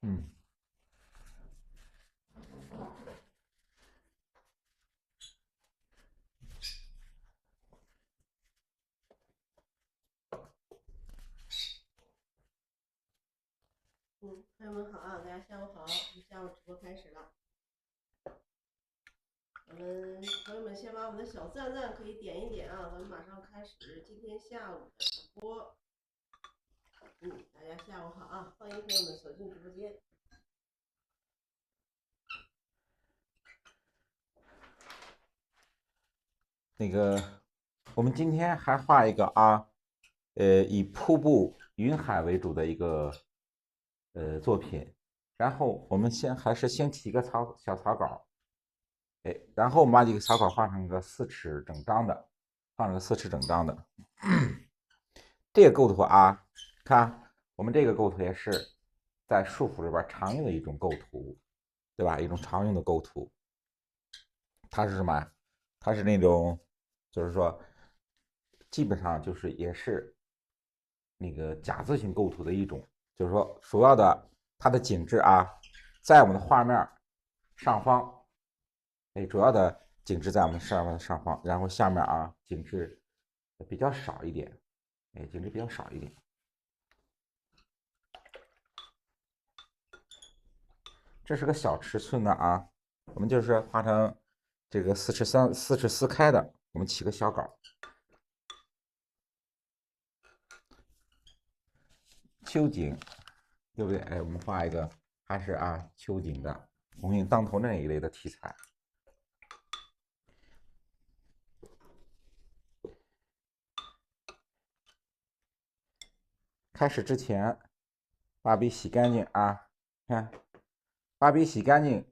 嗯，朋友们好啊，大家下午好，我们下午直播开始了。我们朋友们先把我们的小赞赞可以点一点啊，咱们马上开始今天下午的直播。大家下午好啊，欢迎朋友们走进直播间。那个，我们今天还画一个啊，以瀑布、云海为主的一个作品。然后我们还是先起一个小草稿，然后我们把这个草稿画成个4尺整张的，画成个4尺整张的。这个构图啊，看我们这个构图也是在束缚里边常用的一种构图，对吧？一种常用的构图。它是什么？它是那种，就是说，基本上就是也是那个甲字形构图的一种，就是说主要的它的景致啊，在我们的画面上方，主要的景致在我们上方，然后下面啊景致比较少一点，景致比较少一点。这是个小尺寸的啊，我们就是画成这个4尺4开的，我们起个小稿。秋景，对不对？我们画一个还是啊秋景的红影当头那一类的题材。开始之前，把笔洗干净啊，看，把笔洗干净，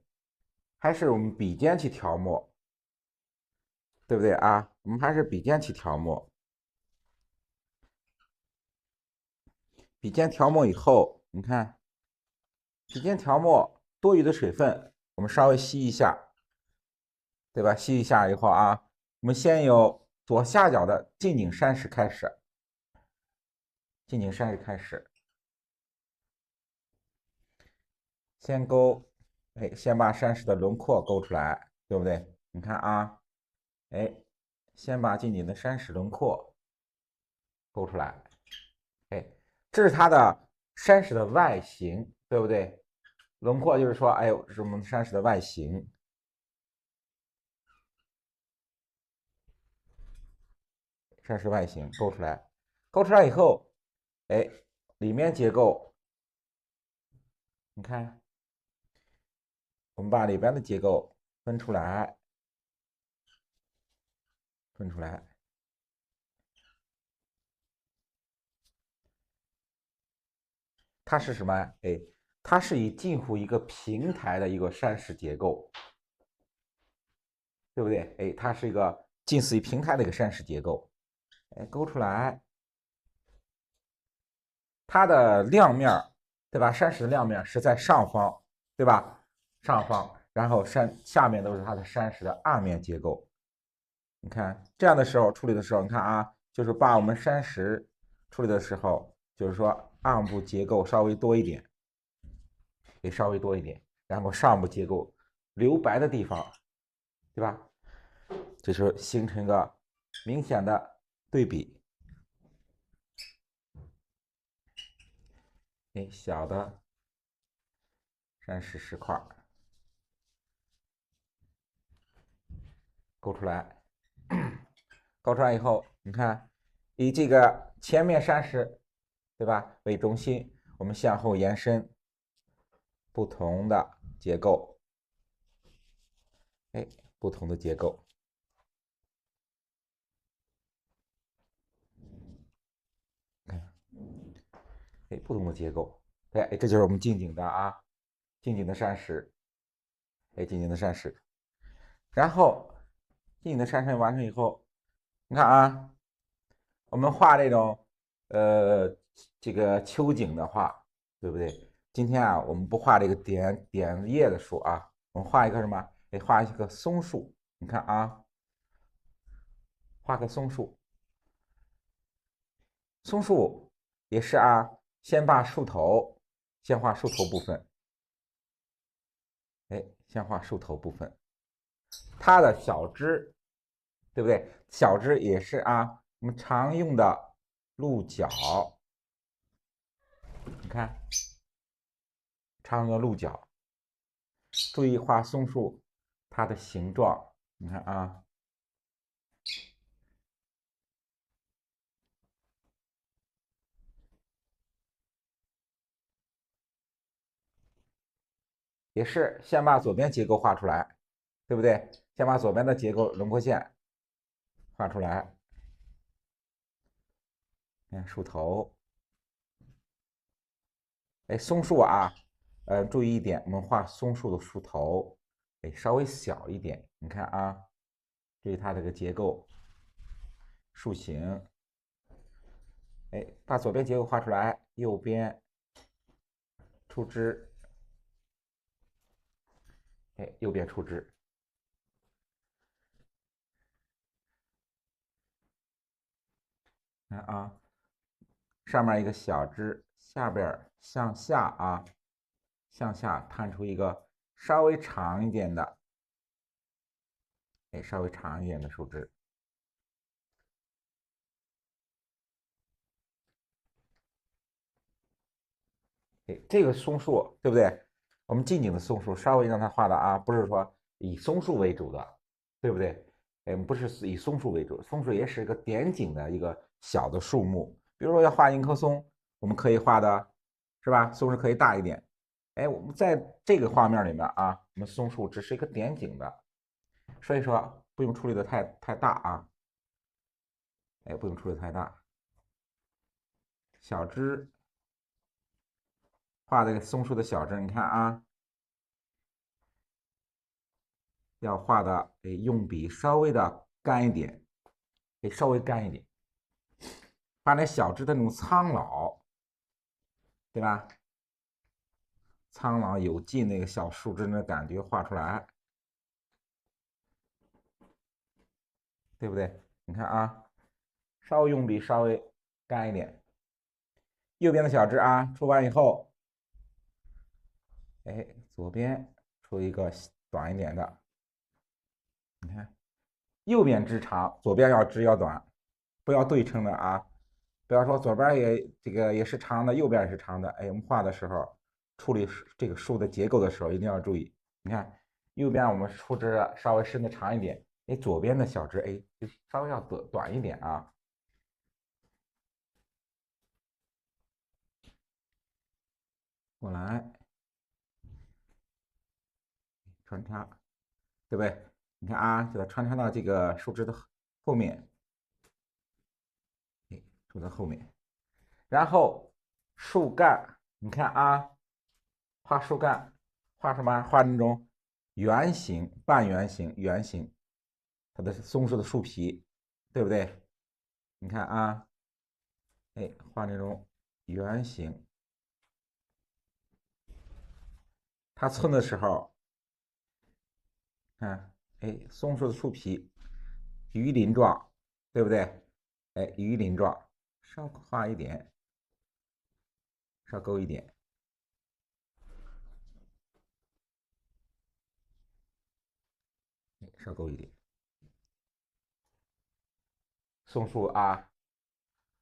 还是我们笔尖去调墨，对不对啊？我们还是笔尖去调墨。笔尖调墨以后，你看，笔尖调墨多余的水分，我们稍微吸一下，对吧？吸一下以后啊，我们先由左下角的近景山石开始，近景山石开始，先勾，先把山石的轮廓勾出来，对不对？你看啊，哎，先把近景的山石轮廓勾出来，哎，这是它的山石的外形，对不对？轮廓就是说，哎呦，这是我们山石的外形，山石外形勾出来，勾出来以后，哎，里面结构，你看，我们把里边的结构分出来，分出来，它是什么？哎，它是以近乎一个平台的一个山石结构，对不对？哎，它是一个近似于平台的一个山石结构，勾出来，它的亮面，对吧？山石的亮面是在上方，对吧？上方，然后下面都是它的山石的暗面结构。你看这样的时候处理的时候，你看啊，就是把我们山石处理的时候，就是说暗部结构稍微多一点，也稍微多一点，然后上部结构留白的地方，对吧？这时候形成一个明显的对比。小的山石石块勾出来，勾出来以后，你看以这个前面山石，对吧，为中心，我们向后延伸不同的结构，哎，不同的结构，不同的结构，这就是我们近景的啊，近景的山石，近景的山石。然后近景的山石完成以后，你看啊，我们画这种这个秋景的话，对不对？今天啊，我们不画这个点叶的树啊，我们画一个什么？画一个松树。你看啊，画个松树，松树也是啊，先把树头，先画树头部分，哎，先画树头部分，它的小枝，对不对？小枝也是啊，我们常用的鹿角，你看，常用的鹿角。注意画松树它的形状，你看啊，也是先把左边结构画出来，对不对？先把左边的结构轮廓线画出来。看树头，哎，松树啊，注意一点，我们画松树的树头，哎，稍微小一点。你看啊，注意它这个结构、树形，哎，把左边结构画出来，右边出枝，哎，右边出枝。看啊，上面一个小枝，下边向下啊，向下探出一个稍微长一点的，哎，稍微长一点的树枝。哎，这个松树对不对？我们近景的松树稍微让它画的啊，不是说以松树为主的，对不对？哎，不是以松树为主，松树也是一个点景的一个小的树木。比如说要画一棵松，我们可以画的是吧？松树可以大一点。哎，我们在这个画面里面啊，我们松树只是一个点景的，所以说不用处理的太大啊。哎，不用处理太大，小枝画这个松树的小枝，你看啊，要画的哎用笔稍微的干一点，哎稍微干一点，把那小枝的那种苍老，对吧？苍老有劲那个小树枝的感觉画出来，对不对？你看啊，稍微用笔稍微干一点，右边的小枝啊出完以后，哎左边出一个短一点的，你看。右边枝长，左边枝要短，不要对称的啊！不要说左边也是长的，右边也是长的。哎，我们画的时候处理这个树的结构的时候一定要注意。你看右边我们树枝稍微伸的长一点，哎，左边的小枝哎就稍微要短一点啊。过来穿插，对不对？你看啊，给它穿插到这个树枝的后面，哎，树的后面。然后树干，你看啊，画树干，画什么？画那种圆形、半圆形、圆形，它的松树的树皮，对不对？你看啊，哎，画那种圆形，它寸的时候，看，哎，松树的树皮鱼鳞状，对不对？哎，鱼鳞状，稍画一点，稍勾一点，稍勾一点。松树啊，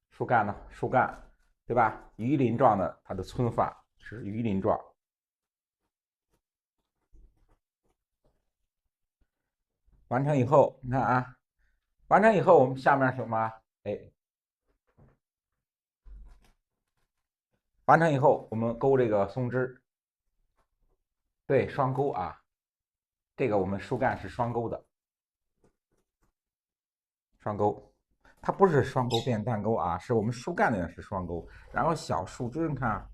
树干呢？树干，对吧？鱼鳞状的，它的皴法是鱼鳞状。完成以后，你看啊，完成以后，我们下面什么？哎，完成以后，我们勾这个松枝，对，双勾啊。这个我们树干是双勾的，双勾，它不是双勾变单勾啊，是我们树干的是双勾，然后小树枝，你看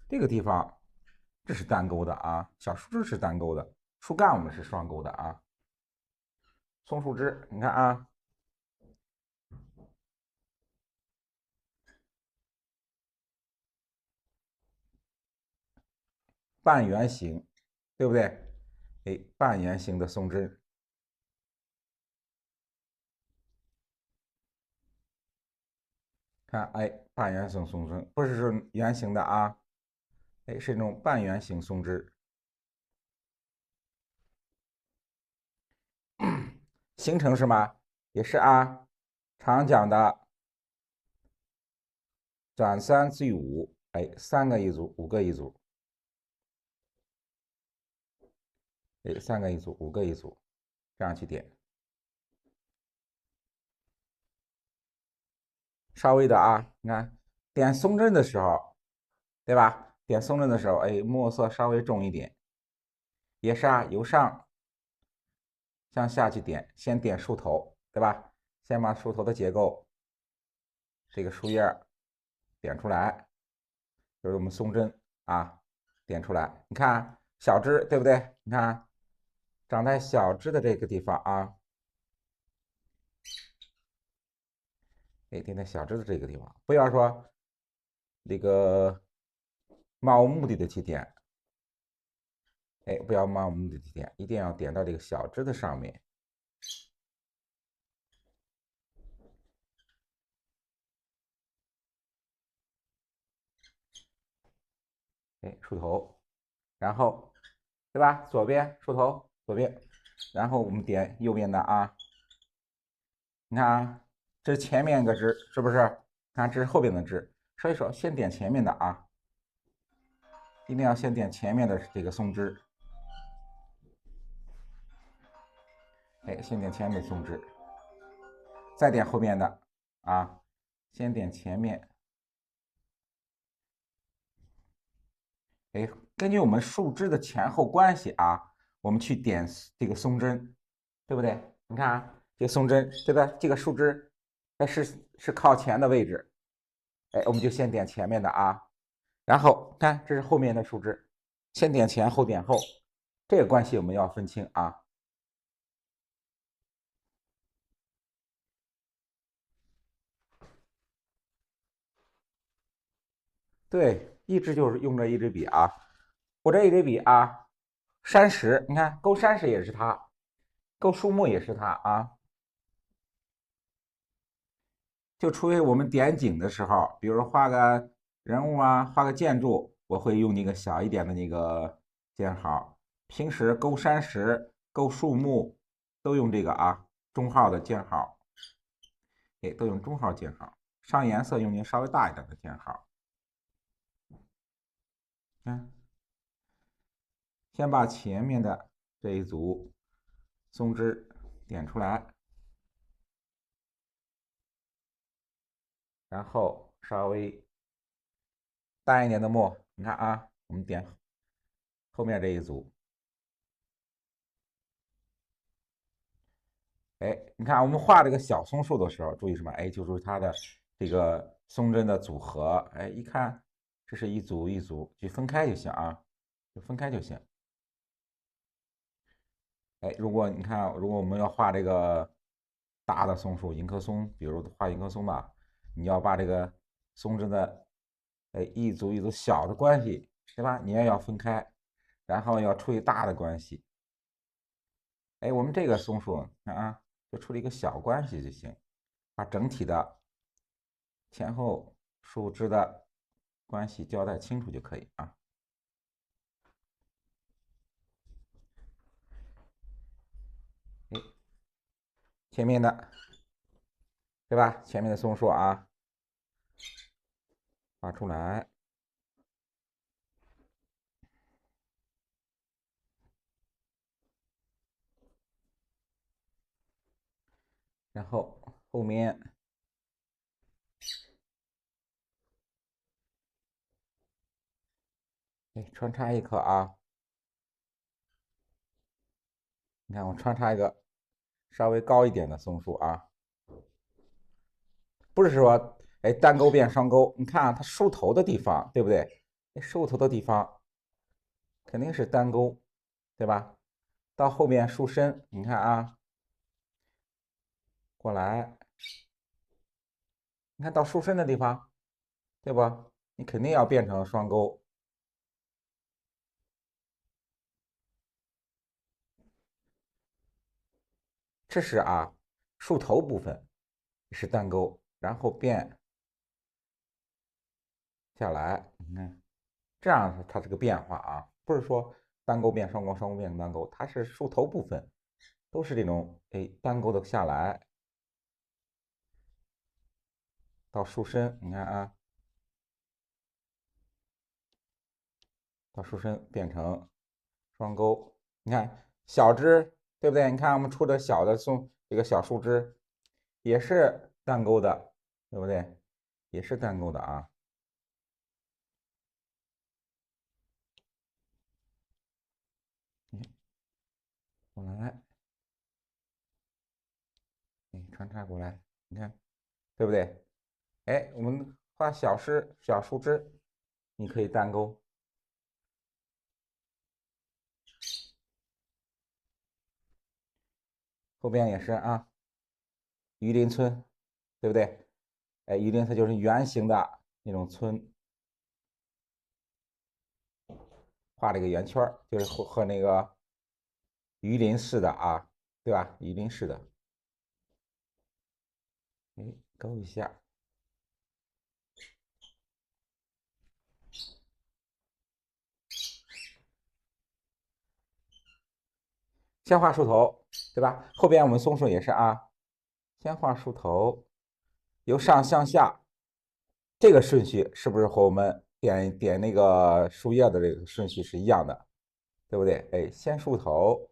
这个地方，这是单勾的啊，小树枝是单勾的，树干我们是双勾的啊。松树枝，你看啊，半圆形，对不对？哎，半圆形的松枝，看，哎，半圆形松枝，不是圆形的啊，哎，是那种半圆形松枝。形成什么？也是啊，常讲的转3聚5，哎，3个一组，5个一组，哎，3个一组，5个一组，这样去点。稍微的啊，你看点松针的时候，对吧？点松针的时候，哎，墨色稍微重一点，也是啊，由上向下去点，先点树头，对吧？先把树头的结构，这个树叶点出来，就是我们松针啊，点出来。你看小枝，对不对？你看长在小枝的这个地方啊，哎，点在小枝的这个地方，不要说那个漫无目的的去点，哎，不要漫无目的去点，一定要点到这个小枝的上面。哎，树头，然后，对吧？左边树头，左边，然后我们点右边的啊。你看啊，这是前面一个枝，是不是？看这是后边的枝，所以说先点前面的啊，一定要先点前面的这个松枝。哎，先点前面的松枝，再点后面的啊，先点前面。哎，根据我们树枝的前后关系啊，我们去点这个松针，对不对？你看啊，这个松针，对吧？这个树枝，它是靠前的位置，哎，我们就先点前面的啊，然后看这是后面的树枝，先点前后点后，这个关系我们要分清啊。对，一支就是用这一支笔啊，我这一支笔啊，山石，你看勾山石也是它，勾树木也是它啊。就除非我们点景的时候，比如画个人物啊，画个建筑，我会用那个小一点的那个尖号。平时勾山石、勾树木都用这个啊，中号的尖号，哎，都用中号尖号。上颜色用那稍微大一点的尖号。嗯，先把前面的这一组松枝点出来，然后稍微淡一点的墨，你看啊，我们点后面这一组。哎，你看我们画这个小松树的时候，注意什么？哎，就注意它的这个松针的组合。哎，一看这是一组一组，就分开就行啊，就分开就行。哎，如果你看，如果我们要画这个大的松树，迎客松，比如画迎客松吧，你要把这个松针的哎一组一组小的关系，对吧？你也要分开，然后要处理大的关系。哎，我们这个松树看啊，就处理一个小关系就行，把整体的前后树枝的关系交代清楚就可以啊。哎，前面的对吧？前面的松树啊，画出来，然后后面哎穿插一棵啊，你看我穿插一个稍微高一点的松树啊，不是说哎单钩变双钩，你看啊，它树头的地方对不对？树头的地方肯定是单钩，对吧？到后面树身，你看啊，过来，你看到树身的地方，对不？你肯定要变成双钩。这是啊，树头部分是单钩，然后变下来，你看，这样它是个变化啊，不是说单钩变双钩，双钩变单钩，它是树头部分都是这种单钩的下来，到树身，你看啊，到树身变成双钩，你看小枝，对不对？你看我们出的小的这个小树枝，也是单钩的，对不对？也是单钩的啊。过来，穿插过来，你看，对不对？我们画小树枝，你可以单钩。后边也是啊，榆林村，对不对？榆林它就是圆形的那种村，画了一个圆圈，就是和那个榆林似的啊，对吧？榆林似的，勾一下。先画树头，对吧？后边我们松树也是啊，先画树头，由上向下，这个顺序是不是和我们点那个树叶的这个顺序是一样的？对不对？先树头，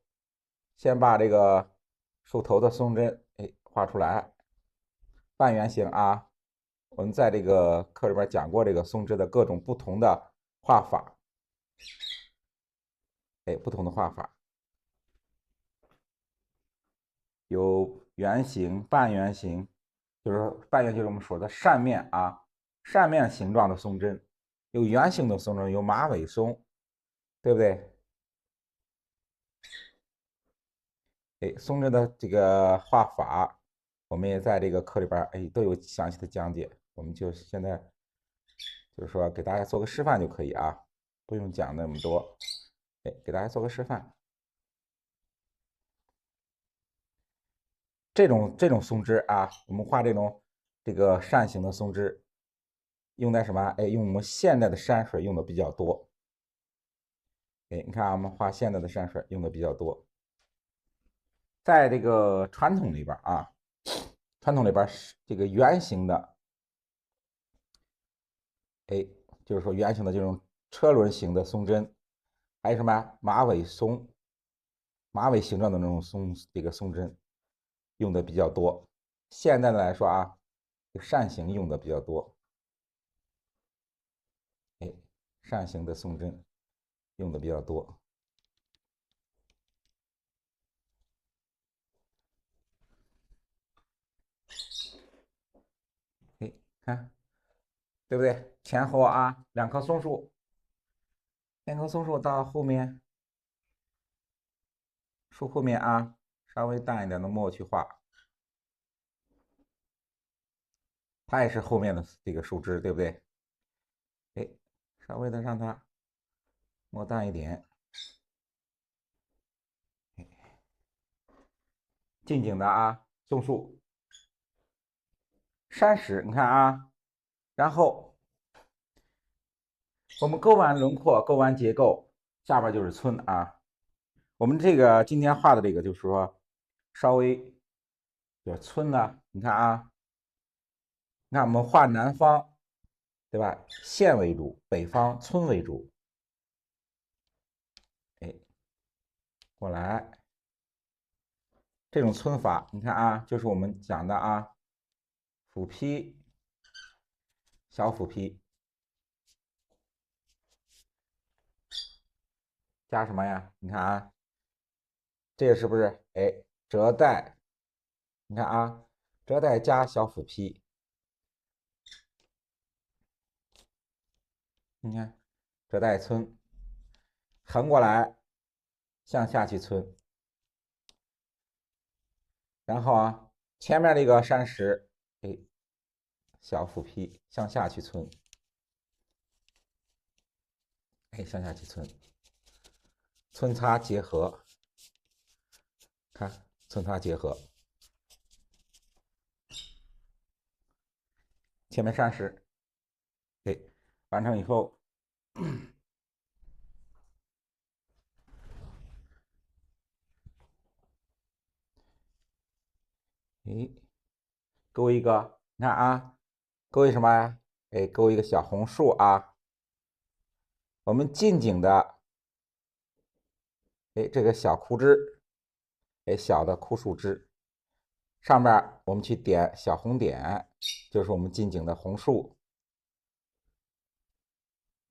先把这个树头的松针画出来，半圆形啊。我们在这个课里边讲过这个松枝的各种不同的画法，不同的画法。有圆形、半圆形，就是半圆就是我们说的扇面啊，扇面形状的松针，有圆形的松针，有马尾松，对不对？松针的这个画法，我们也在这个课里边都有详细的讲解，我们就现在就是说给大家做个示范就可以啊，不用讲那么多，给大家做个示范。这种松枝啊，我们画这个扇形的松枝，用在什么？用我们现在的山水用的比较多。你看我们画现在的山水用的比较多。在这个传统里边啊，传统里边这个圆形的，就是说圆形的这种车轮形的松针，还有什么马尾松、马尾形状的那种这个松针用的比较多。现在的来说啊，扇形用的比较多。扇形的松针用的比较多。看，对不对？前后啊，两棵松树，两棵松树到后面，树后面啊，稍微淡一点的墨去画，它也是后面的这个树枝，对不对？稍微的让它墨淡一点。近景的啊，松树、山石，你看啊，然后我们勾完轮廓，勾完结构，下边就是村啊。我们这个今天画的这个就是说，稍微就是村呢，你看啊，你看我们画南方，对吧？县为主，北方村为主。过来，这种村法，你看啊，就是我们讲的啊，斧劈、小斧劈，加什么呀？你看啊，这个是不是？折带，你看啊，折带加小斧劈，你看折带村，横过来向下去村，然后啊，前面这个山石，小斧劈向下去村，向下去村，村擦结合，看村擦结合，前面山石，完成以后。哎，勾一个，你看啊，勾一什么呀？哎，勾一个小红树啊。我们近景的，哎，这个小枯枝，哎，小的枯树枝，上面我们去点小红点，就是我们近景的红树，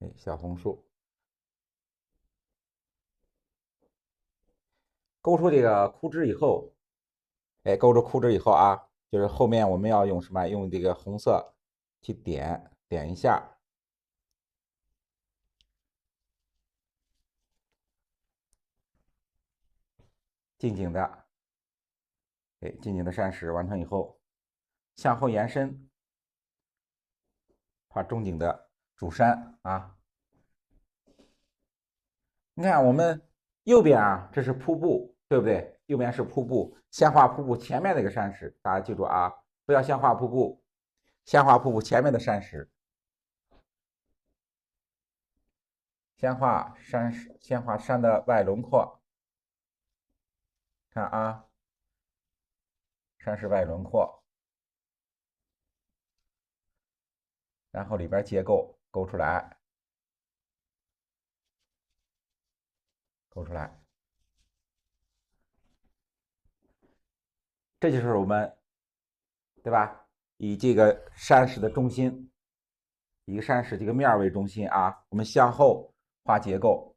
哎，小红树。勾出这个枯枝以后，哎，勾出枯枝以后啊，就是后面我们要用什么？用这个红色去点一下，近景的，哎，近景的山石完成以后，向后延伸，画中景的主山啊。你看我们右边啊，这是瀑布，对不对？右边是瀑布，先画瀑布前面那个山石，大家记住啊，不要先画瀑布，先画瀑布前面的山石。先画山石，先画山的外轮廓，看啊，山石外轮廓，然后里边结构勾出来，勾出来，这就是我们，对吧？以这个山石的中心，以一个山石这个面为中心啊，我们向后画结构。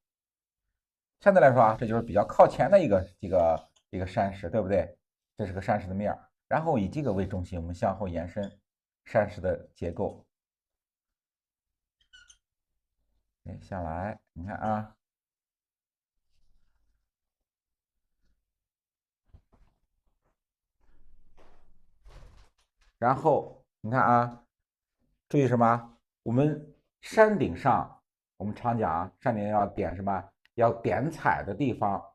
相对来说啊，这就是比较靠前的一个山石，对不对？这是个山石的面，然后以这个为中心，我们向后延伸山石的结构。哎，下来，你看啊，然后你看啊，注意什么？我们山顶上，我们常讲啊，山顶要点什么？要点彩的地方，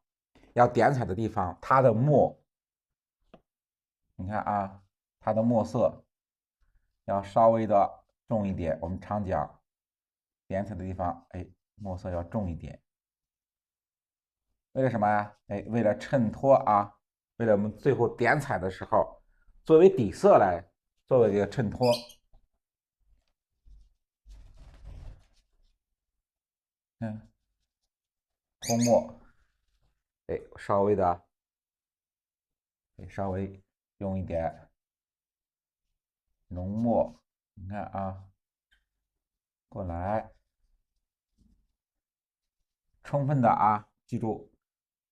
要点彩的地方，它的墨，你看啊，它的墨色要稍微的重一点。我们常讲，点彩的地方，哎，墨色要重一点。为了什么呀？哎，为了衬托啊，为了我们最后点彩的时候，作为底色来作为这个衬托。嗯，红墨，哎，稍微的，哎，稍微用一点浓墨，你看啊，过来，充分的啊，记住，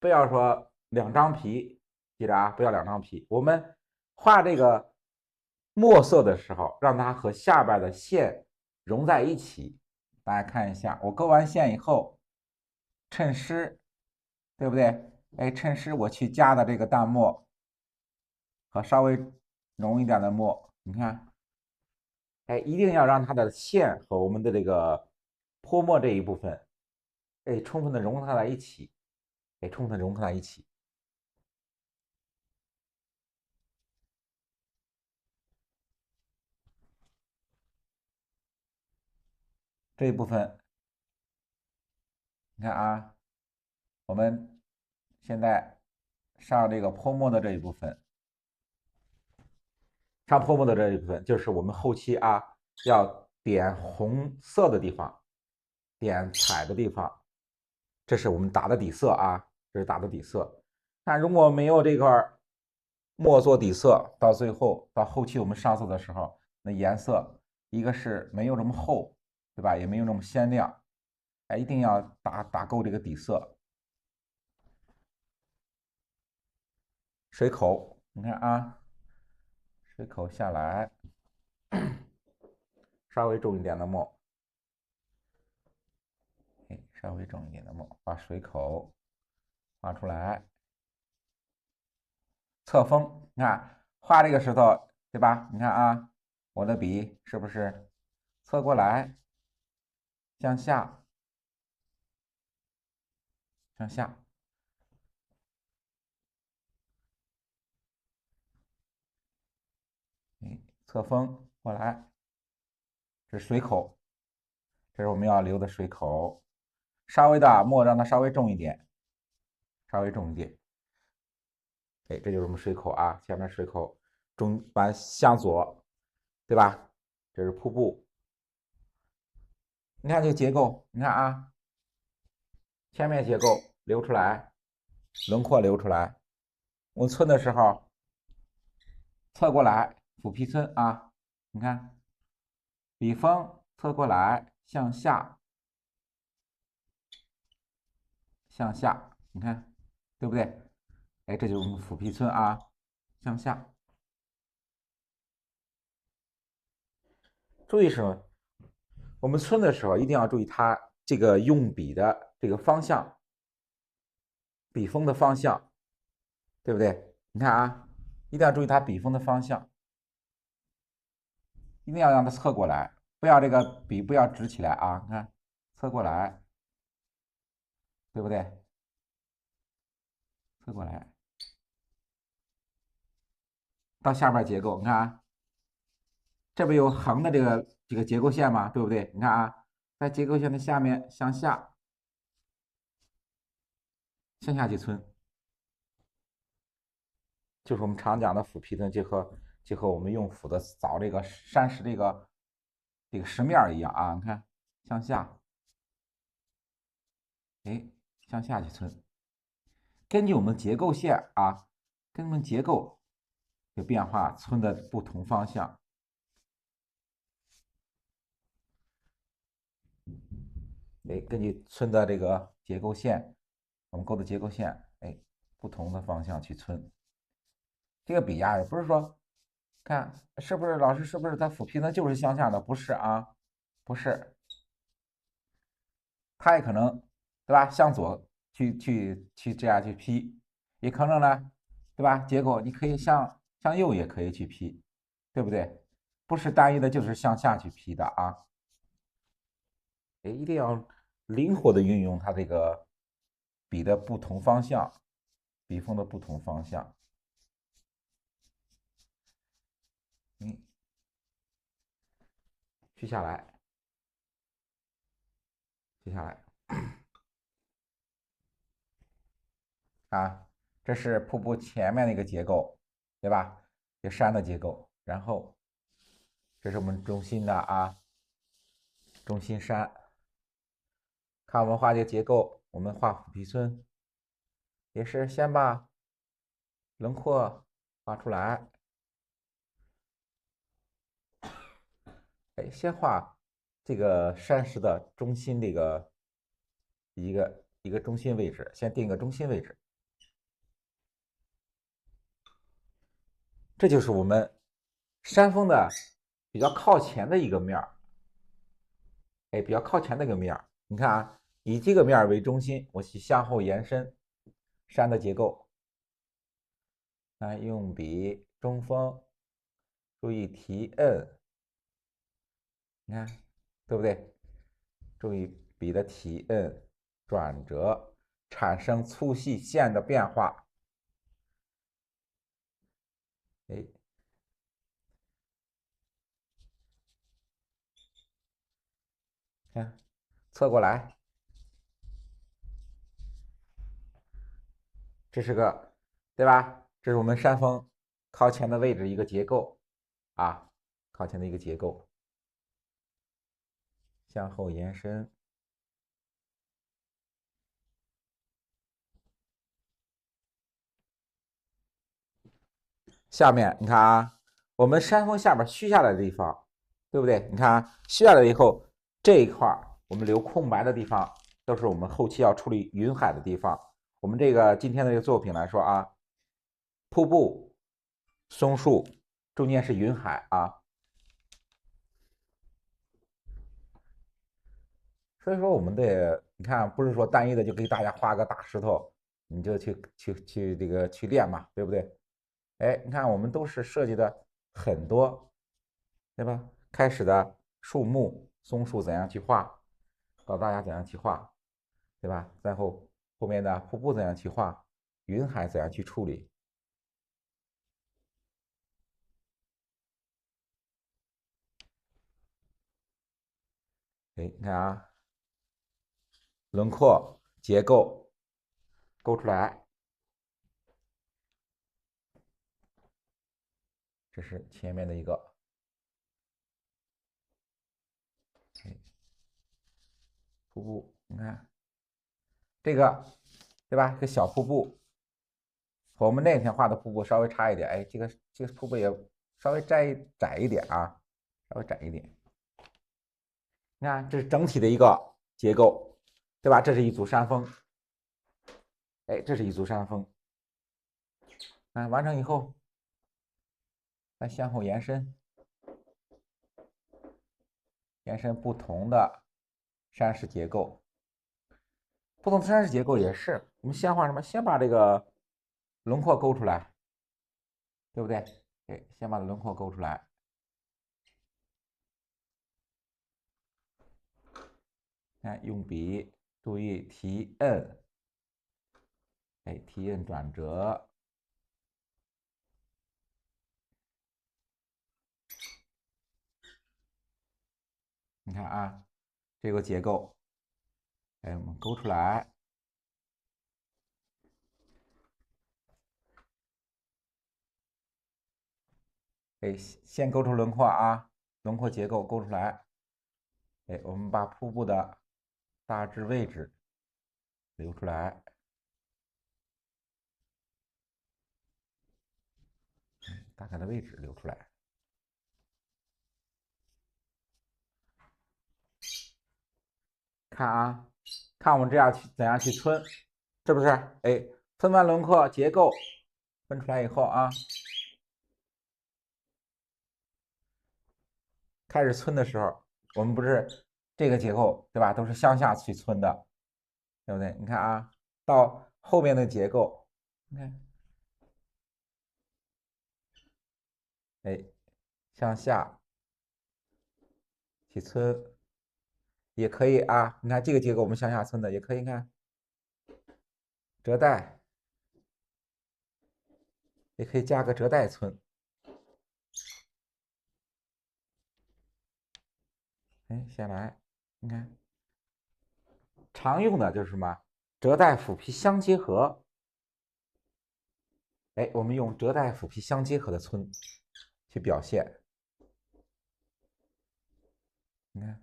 不要说两张皮，记着啊，不要两张皮。我们画这个墨色的时候，让它和下边的线融在一起。大家看一下，我勾完线以后，衬湿，对不对？哎，衬湿我去加的这个淡墨和稍微浓一点的墨，你看，哎，一定要让它的线和我们的这个泼墨这一部分，哎，充分的融合在一起，哎，充分融合在一起。这一部分，你看啊，我们现在上这个泼墨的这一部分，上泼墨的这一部分就是我们后期啊要点红色的地方，点彩的地方，这是我们打的底色啊，这是打的底色。那如果没有这块墨做底色，到最后到后期我们上色的时候，那颜色一个是没有这么厚，对吧？也没有那么鲜亮，哎，一定要打够这个底色。水口，你看啊，水口下来，稍微重一点的墨，哎，稍微重一点的墨，把水口画出来。侧锋，你看画这个石头，对吧？你看啊，我的笔是不是侧过来，向下，向下，哎，侧锋过来，这是水口，这是我们要留的水口。稍微的墨让它稍微重一点，稍微重一点。哎，这就是我们水口啊，前面水口向左，对吧？这是瀑布。你看这个结构，你看啊，前面结构留出来，轮廓留出来。我皴的时候，侧过来俯皮皴啊，你看，笔锋侧过来向下，向下，你看，对不对？哎，这就是我们俯皮皴啊，向下。注意什么？我们皴的时候一定要注意它这个用笔的这个方向，笔锋的方向，对不对？你看啊，一定要注意它笔锋的方向，一定要让它侧过来，不要这个笔不要直起来啊！你看，侧过来，对不对？侧过来，到下边结构，你看啊，这不有横的这个结构线吗？对不对？你看啊，在结构线的下面向下，向下去皴，就是我们常讲的俯皮皴，就和我们用斧子凿这个山石这个石面一样啊！你看，向下，哎，向下去皴，根据我们结构线啊，根据我们结构有变化，皴的不同方向。哎，根据皴的这个结构线，我们勾的结构线，哎，不同的方向去皴。这个笔呀，也不是说，看是不是老师是不是它俯皮呢就是向下的？不是啊，不是，它也可能，对吧？向左去这样去劈，也可能呢，对吧？结构你可以向右也可以去劈，对不对？不是单一的，就是向下去劈的啊。哎，一定要灵活的运用它这个笔的不同方向，笔锋的不同方向。取下来，取下来啊，这是瀑布前面的一个结构，对吧？这山的结构，然后这是我们中心的啊，中心山。看我们画这个结构，我们画虎皮皴，也是先把轮廓画出来，哎，先画这个山石的中心这个一个中心位置，先定个中心位置。这就是我们山峰的比较靠前的一个面儿，哎，比较靠前的一个面儿。你看啊，以这个面儿为中心，我去向后延伸山的结构。啊，用笔中锋，注意提摁，你看对不对？注意笔的提摁、转折，产生粗细线的变化。哎，看，侧过来，这是个，对吧？这是我们山峰靠前的位置一个结构啊，靠前的一个结构，向后延伸。下面你看啊，我们山峰下边虚下来的地方，对不对？你看啊，虚下来以后，这一块我们留空白的地方，都是我们后期要处理云海的地方。我们这个今天的这个作品来说啊，瀑布、松树，中间是云海啊。所以说我们得，你看，不是说单一的就给大家画个大石头，你就去这个去练嘛，对不对？哎，你看我们都是设计的很多，对吧？开始的树木、松树怎样去画，告诉大家怎样去画，对吧？然后后面的瀑布怎样去画，云海怎样去处理。哎，你看啊，轮廓、结构勾出来，这是前面的一个，瀑布，你看这个，对吧？这个小瀑布，和我们那天画的瀑布稍微差一点。哎，这个瀑布也稍微窄一点啊，稍微窄一点。你看，这是整体的一个结构，对吧？这是一组山峰，哎，这是一组山峰。完成以后，再向后延伸，延伸不同的山势结构。不同的山势结构也是，我们先画什么？先把这个轮廓勾出来，对不对？哎，先把轮廓勾出来。看，用笔注意提摁，哎，提摁转折。你看啊，这个结构，哎，我们勾出来。哎，先勾出轮廓啊，轮廓结构勾出来。哎，我们把瀑布的大致位置留出来，大概的位置留出来。看啊，看我们这样怎样去皴，是不是？哎，皴完轮廓结构分出来以后啊，开始皴的时候，我们不是这个结构对吧？都是向下去皴的，对不对？你看啊，到后面的结构，你看，哎，向下去皴也可以啊。你看这个结构我们向下皴的也可以，你看折带也可以加个折带皴。哎，下来，你看常用的就是什么？折带斧劈相结合。哎，我们用折带斧劈相结合的皴去表现。你看，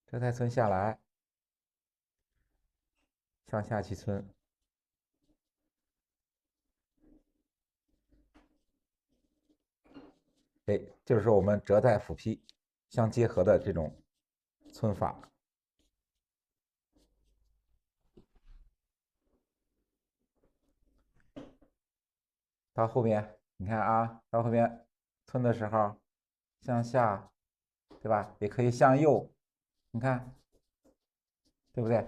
折带皴下来，向下去皴。哎，就是我们折带斧劈相结合的这种皴法。到后面，你看啊，到后面皴的时候，向下，对吧？也可以向右，你看，对不对？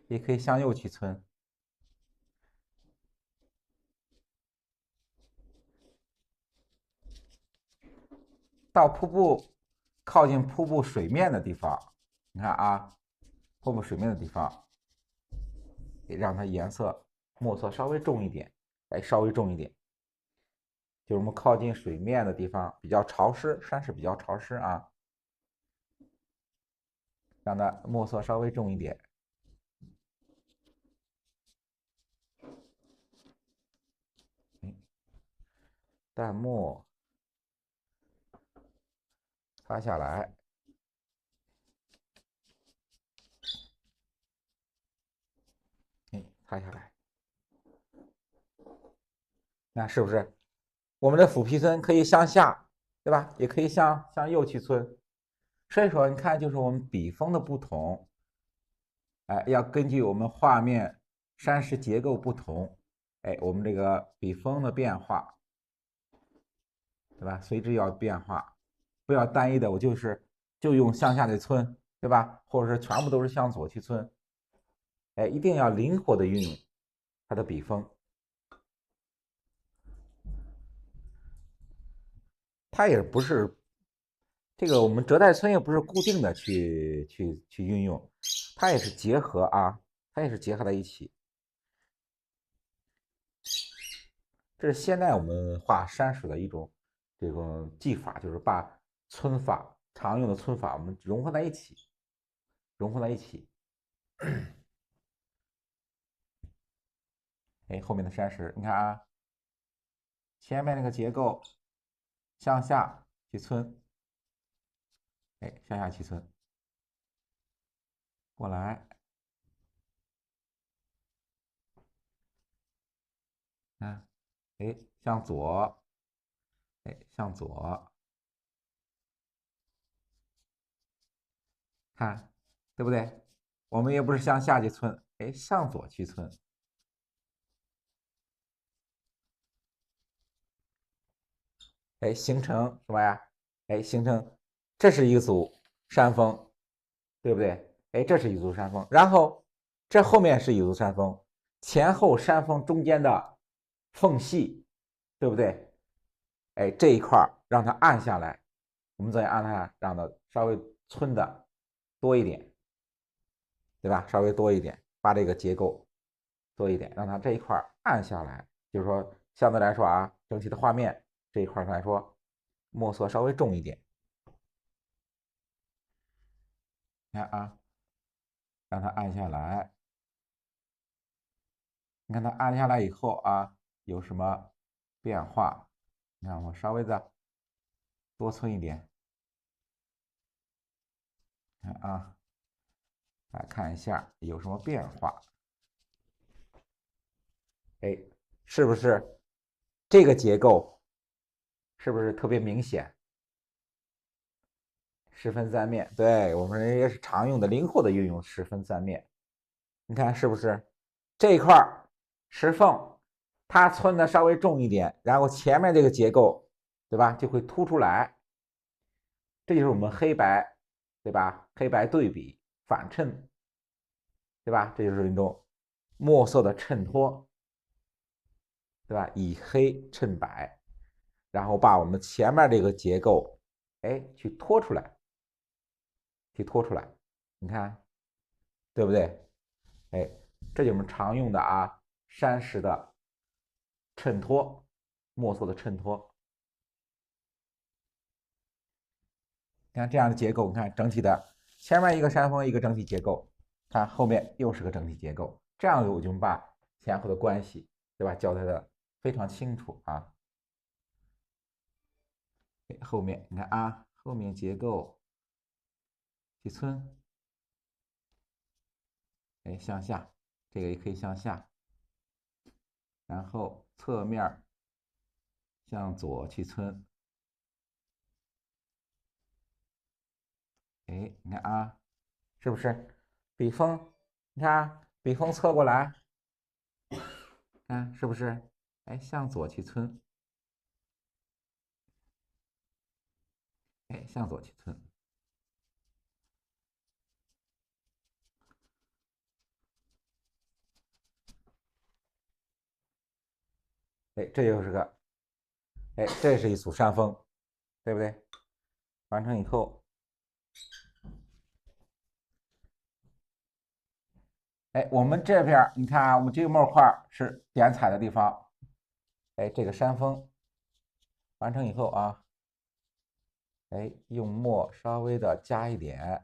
也可以向右去皴。到瀑布靠近瀑布水面的地方，你看啊，瀑布水面的地方，让它颜色墨色稍微重一点，哎，稍微重一点。就是我们靠近水面的地方比较潮湿，山势比较潮湿啊，让它墨色稍微重一点。淡墨擦下来，擦下来，那是不是我们的斧劈皴可以向下，对吧？也可以向右去皴。所以说，你看，就是我们笔锋的不同，哎，要根据我们画面山石结构不同，哎，我们这个笔锋的变化，对吧？随之要变化，不要单一的，我就用向下的皴，对吧？或者是全部都是向左去皴，哎，一定要灵活的运用它的笔锋。它也不是这个，我们折带皴也不是固定的去运用，它也是结合啊，它也是结合在一起。这是现在我们画山水的一种这种技法，就是把皴法常用的皴法我们融合在一起，融合在一起。哎，后面的山石，你看啊，前面那个结构向下去村，哎，向下去村，过来，看，哎，向左，哎，向左，看，对不对？我们也不是向下去村，哎，向左去村，哎，形成什么呀？哎，形成，这是一组山峰，对不对？哎，这是一组山峰，然后这后面是一组山峰，前后山峰中间的缝隙，对不对？哎，这一块让它暗下来，我们再按它，让它稍微村的多一点，对吧？稍微多一点，把这个结构多一点，让它这一块暗下来，就是说相对来说啊，整体的画面这一块来说，墨色稍微重一点。你看啊，让它暗下来。你看它按下来以后啊，有什么变化？你看我稍微的多存一点，看啊，来看一下有什么变化。哎，是不是这个结构是不是特别明显？十分三面，对，我们也是常用的灵活的运用十分三面。你看是不是这一块石缝，它寸的稍微重一点，然后前面这个结构，对吧，就会凸出来。这就是我们黑白，对吧？黑白对比反衬，对吧？这就是一种墨色的衬托，对吧？以黑衬白，然后把我们前面这个结构，哎，去拖出来，去拖出来。你看，对不对？哎，这就是我们常用的啊，山石的衬托，墨色的衬托。你看这样的结构，你看整体的前面一个山峰一个整体结构，看后面又是个整体结构，这样我就把前后的关系，对吧，交代的非常清楚啊。后面你看啊，后面结构去村，哎，向下，这个也可以向下，然后侧面向左去村，哎，你看啊，是不是笔锋？你看笔锋侧过来，看是不是？哎，向左去村，哎，向左去村。哎，这就是个，哎，这是一组山峰，对不对？完成以后，哎，我们这边你看啊，我们这个墨块是点彩的地方，哎，这个山峰完成以后啊，哎，用墨稍微的加一点，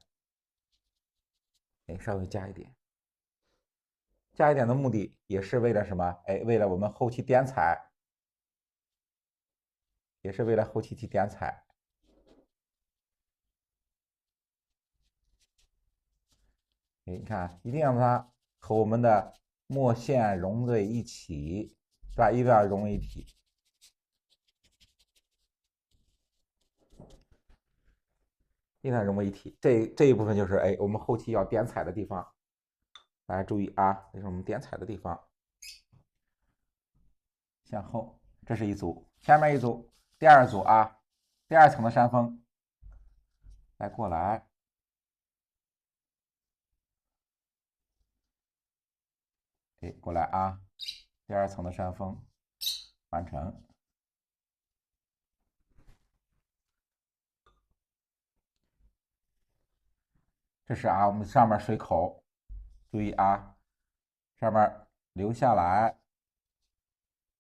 哎，稍微加一点，加一点的目的也是为了什么？哎，为了我们后期点彩，也是为了后期去点彩。哎，你看，一定要让它和我们的墨线融在一起，是吧？一定要融为一体。一旦融为一体，这一部分就是哎，我们后期要点彩的地方，大家注意啊，这是我们点彩的地方。向后，这是一组，前面一组，第二组啊，第二层的山峰，来过来，哎，过来啊，第二层的山峰完成。这是啊，我们上面水口，注意啊，上面流下来，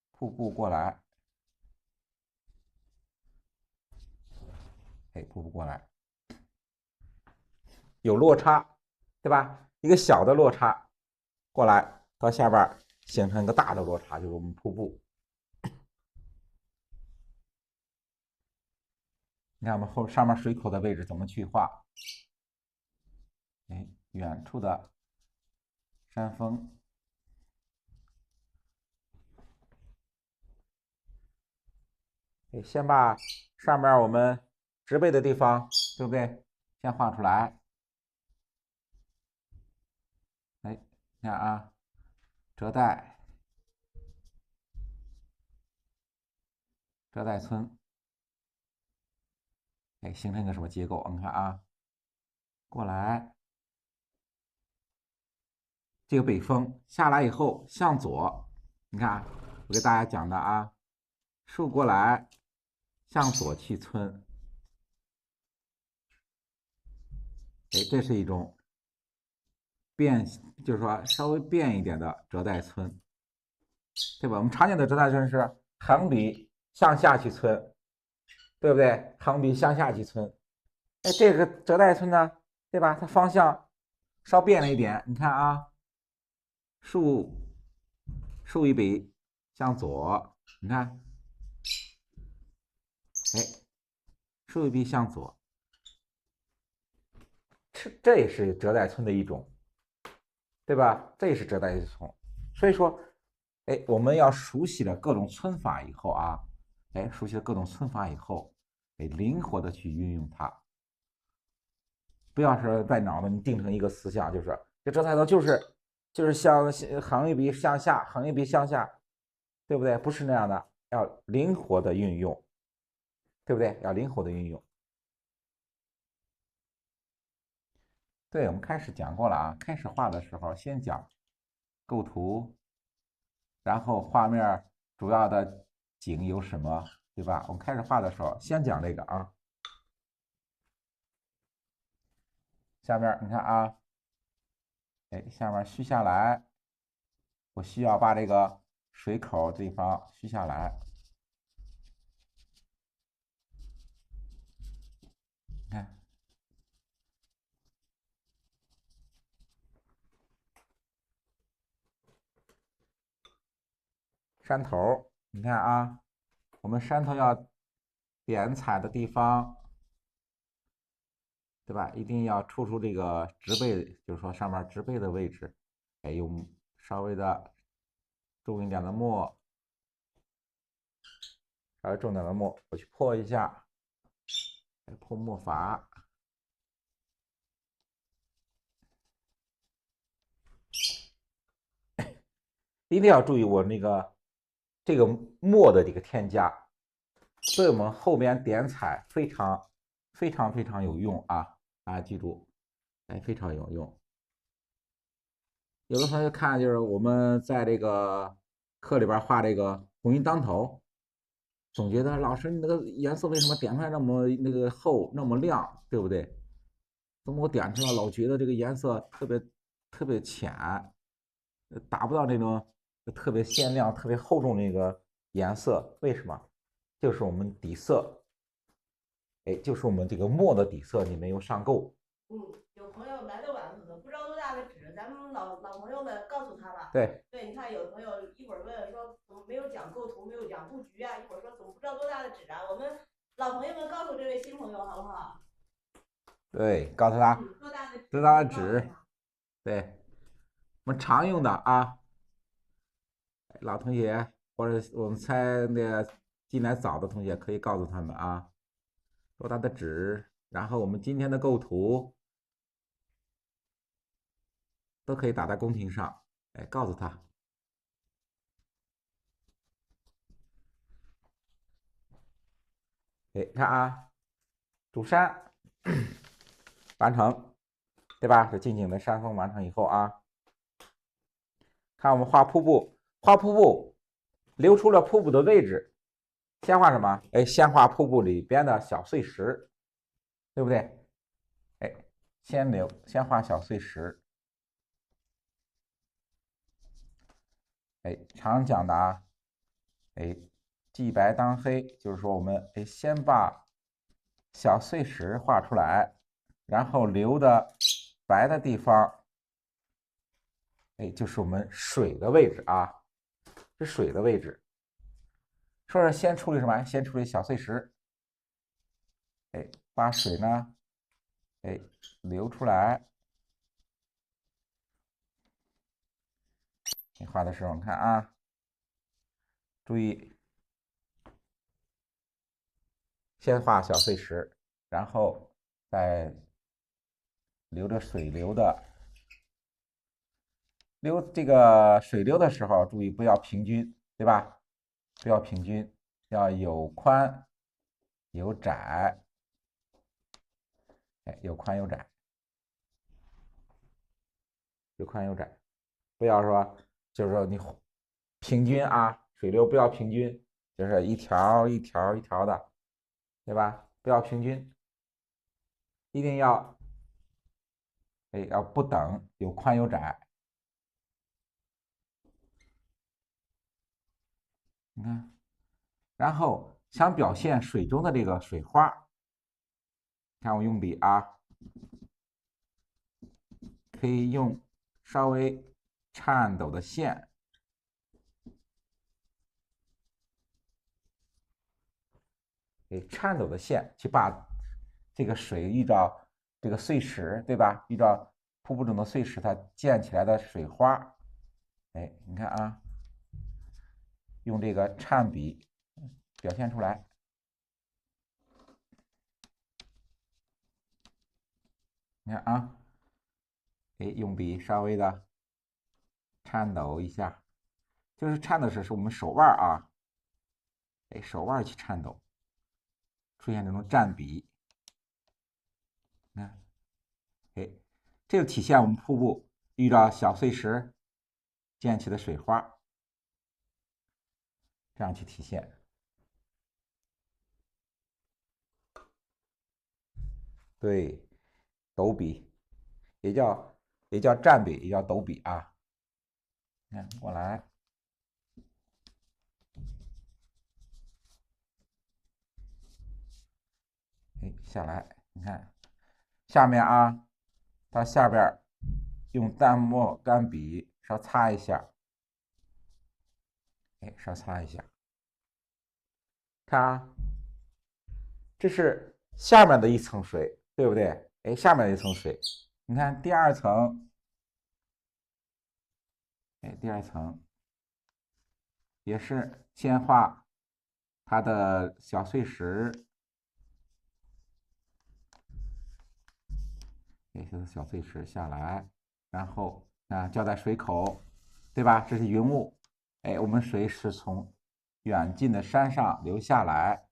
瀑布过来，哎，瀑布过来，有落差，对吧？一个小的落差过来到下边形成一个大的落差，就是我们瀑布。你看我们上面水口的位置怎么去画？哎，远处的山峰。哎，先把上面我们植被的地方，对不对？先画出来。哎，你看啊，折带村，哎，形成一个什么结构？你看啊，过来，这个北风下来以后向左，你看啊，我给大家讲的啊，竖过来，向左去村。哎，这是一种变，就是说稍微变一点的折带村，对吧？我们常见的折带村是横笔向下去村，对不对？横笔向下去村。哎，这个折带村呢，对吧？它方向稍变了一点，你看啊，竖一笔向左，你看，哎，竖一笔向左，这也是折带村的一种，对吧？这也是折带村。所以说，哎，我们要熟悉了各种村法以后啊，哎，熟悉了各种村法以后，哎，灵活的去运用它，不要是在脑子里定成一个思想，就是这折带村就是向横一笔向下，横一笔向下，对不对？不是那样的，要灵活的运用，对不对？要灵活的运用。对，我们开始讲过了啊，开始画的时候先讲构图，然后画面主要的景有什么，对吧？我们开始画的时候先讲这个啊。下面你看啊，哎，下面虚下来，我需要把这个水口地方虚下来。你看山头，你看啊，我们山头要点彩的地方，对吧？一定要突出这个植被，就是说上面植被的位置，哎，用稍微的重一点的墨，稍微重点的墨，我去破一下，破墨法。一定要注意我那个这个墨的这个添加，对我们后面点彩非常有用啊！大家记住，哎，非常有用。有的同学看就是我们在这个课里边画这个红云当头，总觉得老师你那个颜色为什么点出来那么那个厚那么亮，对不对？怎么我点出来老觉得这个颜色特别浅，达不到那种特别鲜亮、特别厚重那个颜色？为什么？就是我们底色，哎，就是我们这个墨的底色你没有上够。有朋友来的晚，可能不知道多大的纸，咱们老朋友们告诉他了。对，你看有朋友一会儿问说怎么没有讲构图，没有讲布局啊？一会儿说怎么不知道多大的纸啊？我们老朋友们告诉这位新朋友好不好？对，告诉他多大的纸，对，我们常用的啊，老同学或者我们猜那个进来早的同学可以告诉他们啊，多大的纸，然后我们今天的构图都可以打在公屏上，哎，告诉他，哎，看啊，主山完成，对吧？是近景的山峰完成以后啊，看我们画瀑布，留出了瀑布的位置，先画什么？哎，先画瀑布里边的小碎石，对不对？哎，先画小碎石。哎，常讲的啊，哎，既白当黑，就是说我们哎先把小碎石画出来，然后留的白的地方，哎，就是我们水的位置啊，是水的位置。说是先处理什么？先处理小碎石。哎，把水呢，哎，流出来。你画的时候，你看啊，注意先画小碎石，然后再流着水流的这个水流的时候，注意不要平均，对吧？不要平均，要有宽有窄，哎，有宽有窄，有宽有窄，不要说就是说你平均啊，水流不要平均，就是一条一条一条的，对吧？不要平均，一定要哎要不等，有宽有窄。你看，然后想表现水中的这个水花，看我用笔啊，可以用稍微颤抖的线，颤抖的线去把这个水遇到这个碎石，对吧？遇到瀑布中的碎石，它溅起来的水花，哎，你看啊，用这个颤笔表现出来。你看啊，哎，用笔稍微的颤抖一下，就是颤的是我们手腕啊，哎，手腕去颤抖，出现这种颤笔。看，哎，这就体现我们瀑布遇到小碎石溅起的水花，这样去体现。对，抖笔也叫蘸笔，也叫抖笔啊。你看过来，哎，下来，你看下面啊，到下边用淡墨干笔稍擦一下，哎，稍擦一下，看啊，这是下面的一层水，对不对？哎，下面一层水，你看第二层，哎，第二层也是先画它的小碎石，也就是小碎石下来，然后啊浇在水口，对吧？这是云雾，哎，我们水是从远近的山上流下来，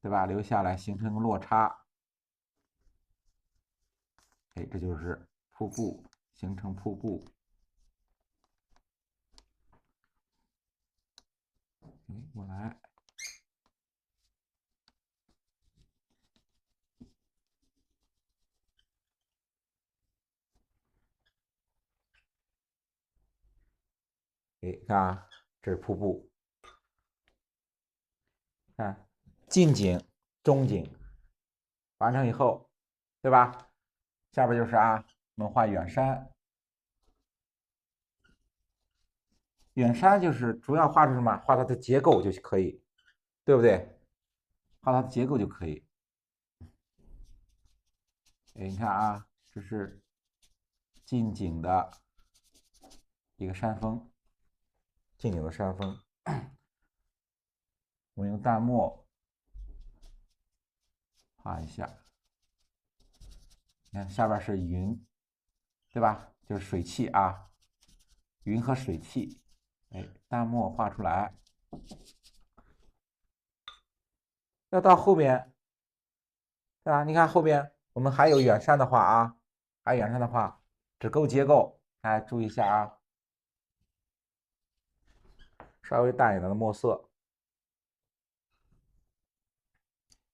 对吧？流下来形成落差，哎，这就是瀑布，形成瀑布。哎，我来，哎，看啊，这是瀑布，看近景、中景完成以后，对吧？下边就是啊，我们画远山。远山就是主要画出什么？画它的结构就可以，对不对？画它的结构就可以。哎，你看啊，这是近景的一个山峰，近景的山峰。我们用淡墨画一下。你看下边是云，对吧？就是水汽啊，云和水汽。哎，淡墨画出来。要到后面，对吧？你看后边我们还有远山的画啊，还有远山的画，只勾结构，哎，注意一下啊，稍微淡一点的墨色，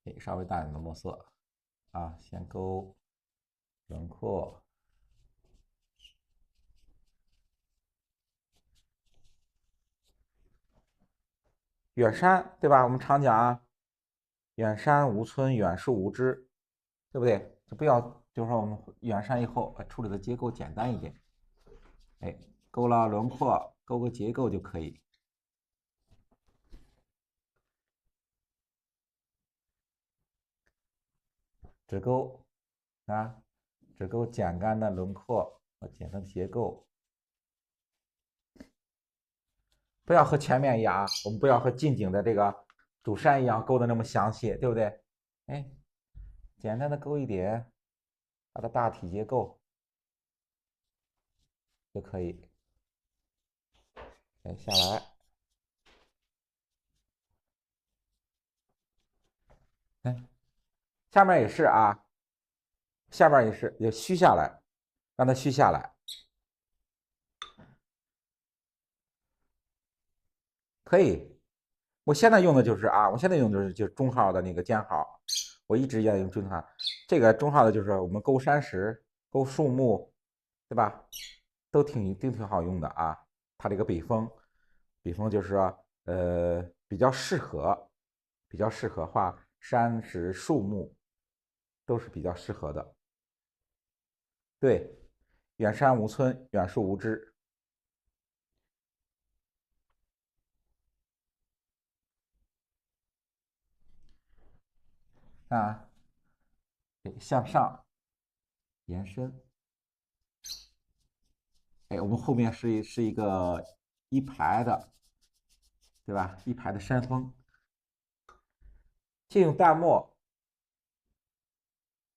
哎，稍微淡一点的墨色啊，先勾轮廓。远山，对吧？我们常讲啊，远山无村，远树无枝，对不对？就不要，就是说我们远山以后处理的结构简单一点，哎，勾了轮廓，勾个结构就可以。只勾啊，只勾简单的轮廓和简单的结构，不要和前面一样啊，我们不要和近景的这个主山一样勾的那么详细，对不对？哎，简单的勾一点，它的大体结构就可以。哎，下来，哎，下面也是啊，下边也是也虚下来，让它虚下来，可以。我现在用的就是啊，我现在用的就是中号的那个尖号，我一直要用中号。这个中号的就是我们勾山石、勾树木，对吧？都挺好用的啊。它这个笔锋就是说比较适合画山石、树木，都是比较适合的。对，远山无村，远树无知。啊，向上延伸。哎，我们后面是一个一排的，对吧？一排的山峰，就用淡墨，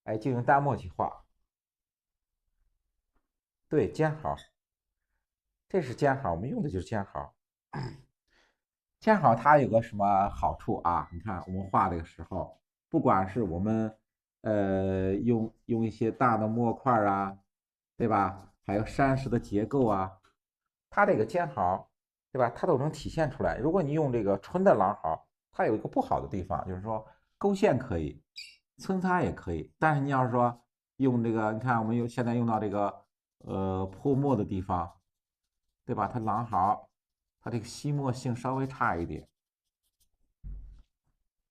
哎，就用淡墨去画。对，尖毫，这是尖毫，我们用的就是尖毫。尖毫它有个什么好处啊？你看我们画这个时候，不管是我们用一些大的墨块啊，对吧？还有山石的结构啊，它这个尖毫，对吧？它都能体现出来。如果你用这个纯的狼毫，它有一个不好的地方，就是说勾线可以，皴擦也可以，但是你要是说用这个，你看我们现在用到这个泼墨的地方，对吧？它狼毫，它这个吸墨性稍微差一点，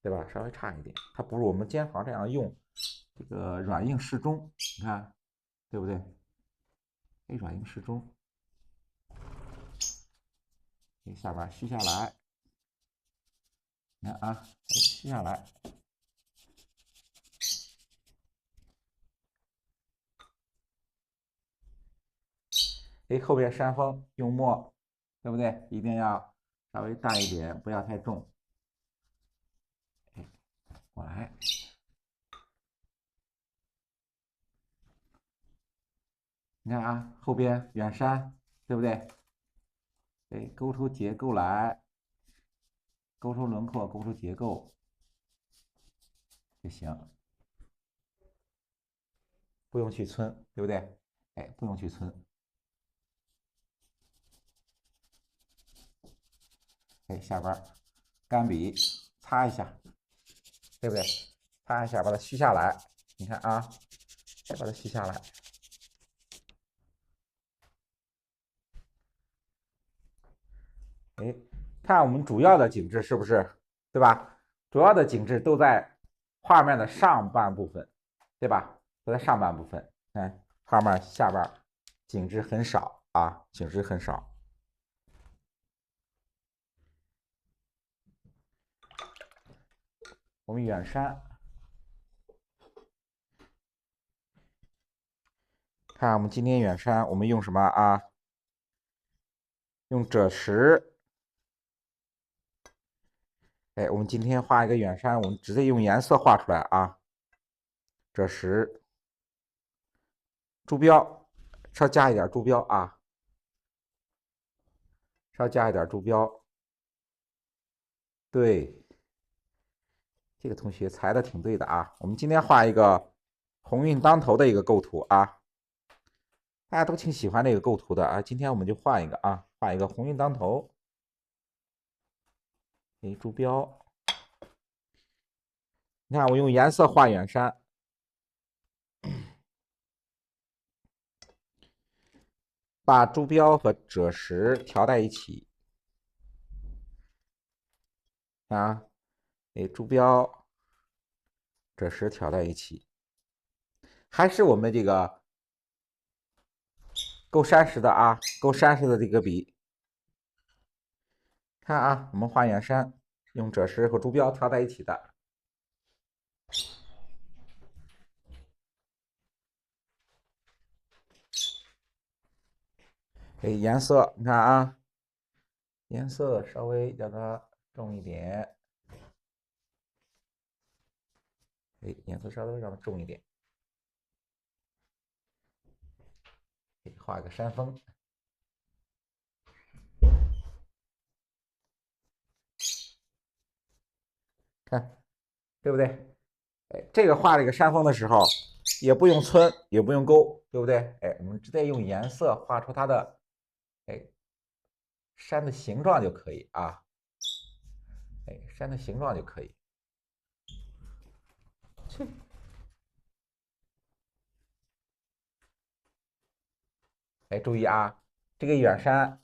对吧？稍微差一点，它不如我们尖毫这样用，这个软硬适中，你看对不对？哎，软硬适中，给下边虚下来，你看啊，虚下来。哎，后边山峰用墨，对不对？一定要稍微淡一点，不要太重。哎，过来，你看啊，后边远山，对不对？哎，勾出结构来，勾出轮廓，勾出结构就行，不用去皴，对不对？哎，不用去皴。哎，下边干笔擦一下，对不对？擦一下，把它虚下来。你看啊，再把它虚下来。哎，看我们主要的景致是不是，对吧？主要的景致都在画面的上半部分，对吧？都在上半部分。看画面下边景致很少啊，景致很少。我们远山，看我们今天远山，我们用什么啊？用赭石。哎，我们今天画一个远山，我们直接用颜色画出来啊。赭石，朱标，稍加一点朱标啊，稍加一点朱标。对，这个同学猜的挺对的啊。我们今天画一个鸿运当头的一个构图啊，大家都挺喜欢这个构图的啊。今天我们就画一个啊，画一个鸿运当头。哎，朱标，你看我用颜色画远山，把朱标和赭石调在一起啊。哎，朱标、赭石调在一起，还是我们这个勾山石的啊，勾山石的这个笔。看啊，我们画远山，用赭石和朱标调在一起的。哎，颜色你看啊，颜色稍微让它重一点。哎，颜色稍微让它重一点。画个山峰，看对不对？哎，这个画这个山峰的时候，也不用皴，也不用勾，对不对？哎，我们直接用颜色画出它的哎山的形状就可以啊。哎，山的形状就可以。哎，注意啊，这个远山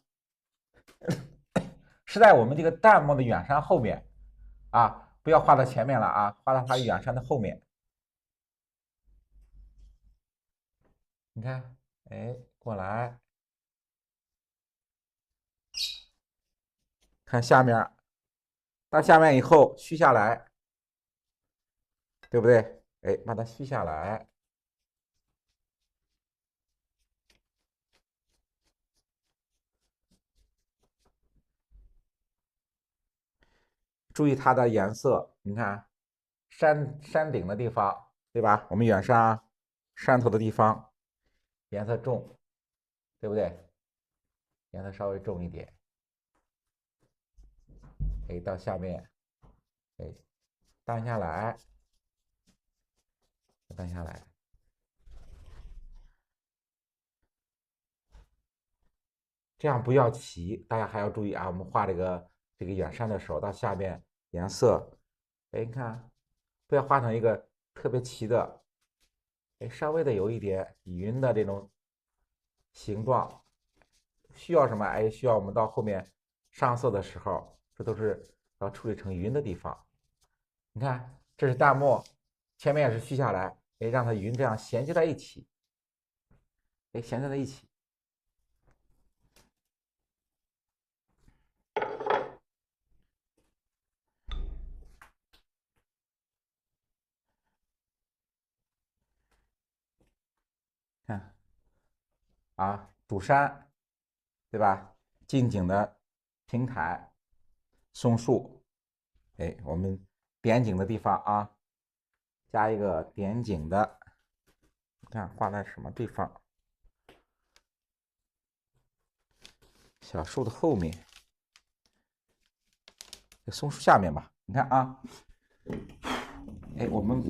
是在我们这个弹幕的远山后面啊，不要画到前面了啊，画到它远山的后面。你看，哎，过来，看下面，到下面以后虚下来，对不对？哎，把它虚下来。注意它的颜色，你看山顶的地方，对吧？我们远山啊，山头的地方颜色重，对不对？颜色稍微重一点。哎，到下面，哎，淡下来，淡下来。这样不要齐，大家还要注意啊。我们画这个远山的时候，到下面颜色，哎，你看，不要画成一个特别齐的，哎，稍微的有一点云的这种形状。需要什么？哎，需要我们到后面上色的时候，这都是要处理成云的地方。你看，这是弹幕，前面也是虚下来，哎，让它云这样衔接在一起，哎，衔接在一起。看啊，主山，对吧？近景的平台、松树，哎，我们点景的地方啊，加一个点景的，看画在什么地方？小树的后面，松树下面吧。你看啊，哎，我们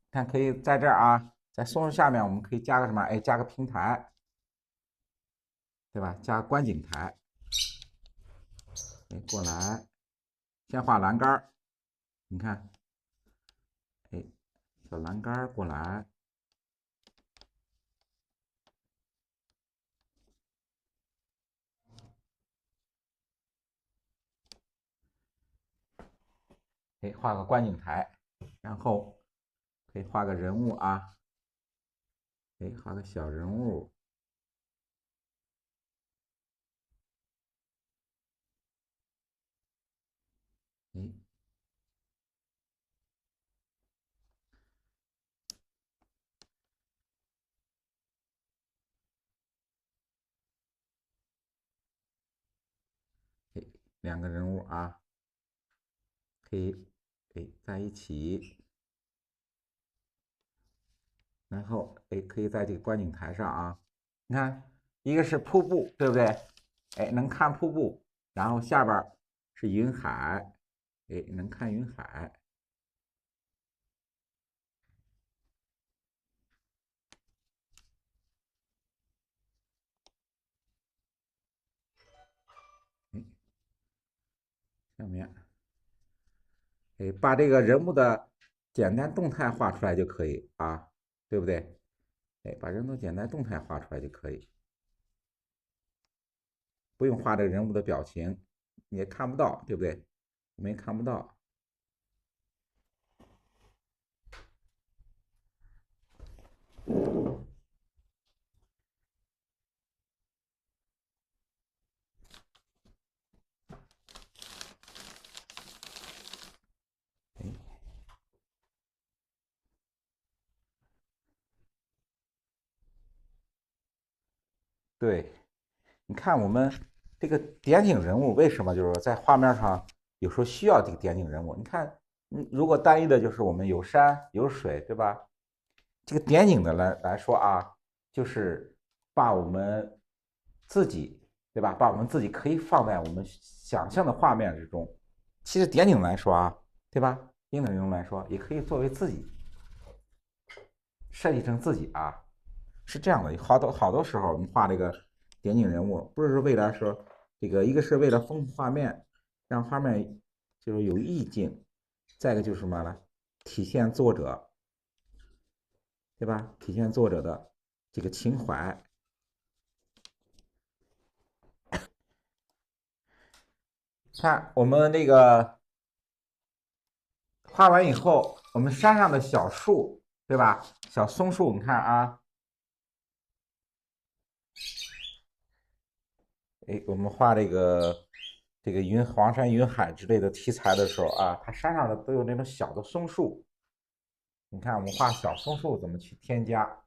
看可以在这儿啊，在松树下面，我们可以加个什么？哎，加个平台，对吧？加个观景台。哎，过来，先画栏杆你看，哎，小栏杆过来，哎，画个观景台，然后可以画个人物啊，哎，画个小人物，哎，哎，两个人物啊，可以哎在一起，然后哎可以在这个观景台上啊，你看，一个是瀑布，对不对？哎，能看瀑布，然后下边是云海，哎，能看云海。哎，下面，哎，把这个人物的简单动态画出来就可以啊，对不对？哎，把人物简单动态画出来就可以，不用画这个人物的表情，你也看不到，对不对？我们也看不到。哎，对，你看我们这个点景人物为什么就是在画面上有时候需要这个点景人物？你看，如果单一的就是我们有山有水，对吧？这个点景的来说啊，就是把我们自己，对吧？把我们自己可以放在我们想象的画面之中。其实点景来说啊，对吧？点景人物来说，也可以作为自己设计成自己啊，是这样的。好多时候我们画这个点景人物，不是为了说这个，一个是为了丰富画面，让画面就是有意境，再一个就是什么呢？体现作者，对吧？体现作者的这个情怀。看我们这个画完以后，我们山上的小树，对吧？小松树，你看啊，哎，我们画这个黄山云海之类的题材的时候啊，它山上的都有那种小的松树。你看我们画小松树怎么去添加？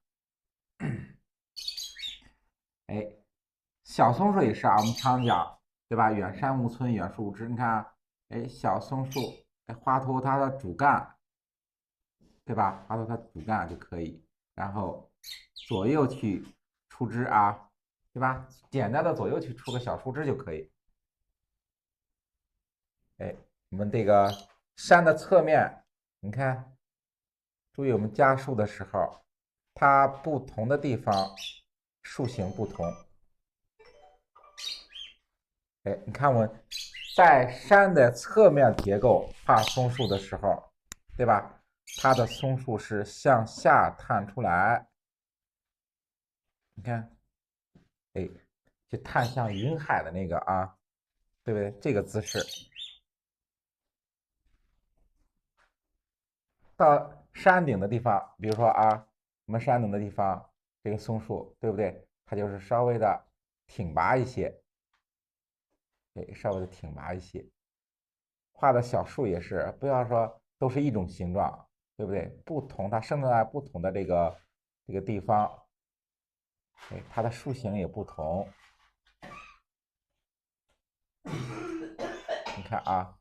哎，小松树也是啊，我们常讲，对吧？远山无村远树无知。你看，哎，小松树，哎，画出它的主干，对吧？画出它主干就可以，然后左右去出枝啊，对吧？简单的左右去出个小树枝就可以。哎，我们这个山的侧面，你看，注意我们加树的时候，它不同的地方树形不同。哎，你看我在山的侧面结构画松树的时候，对吧？它的松树是向下探出来，你看，哎，就探向云海的那个啊，对不对？这个姿势到山顶的地方，比如说啊，我们山顶的地方这个松树，对不对？它就是稍微的挺拔一些，哎，稍微的挺拔一些。画的小树也是，不要说都是一种形状，对不对？不同，它生长在不同的这个地方，哎，它的树形也不同。你看啊，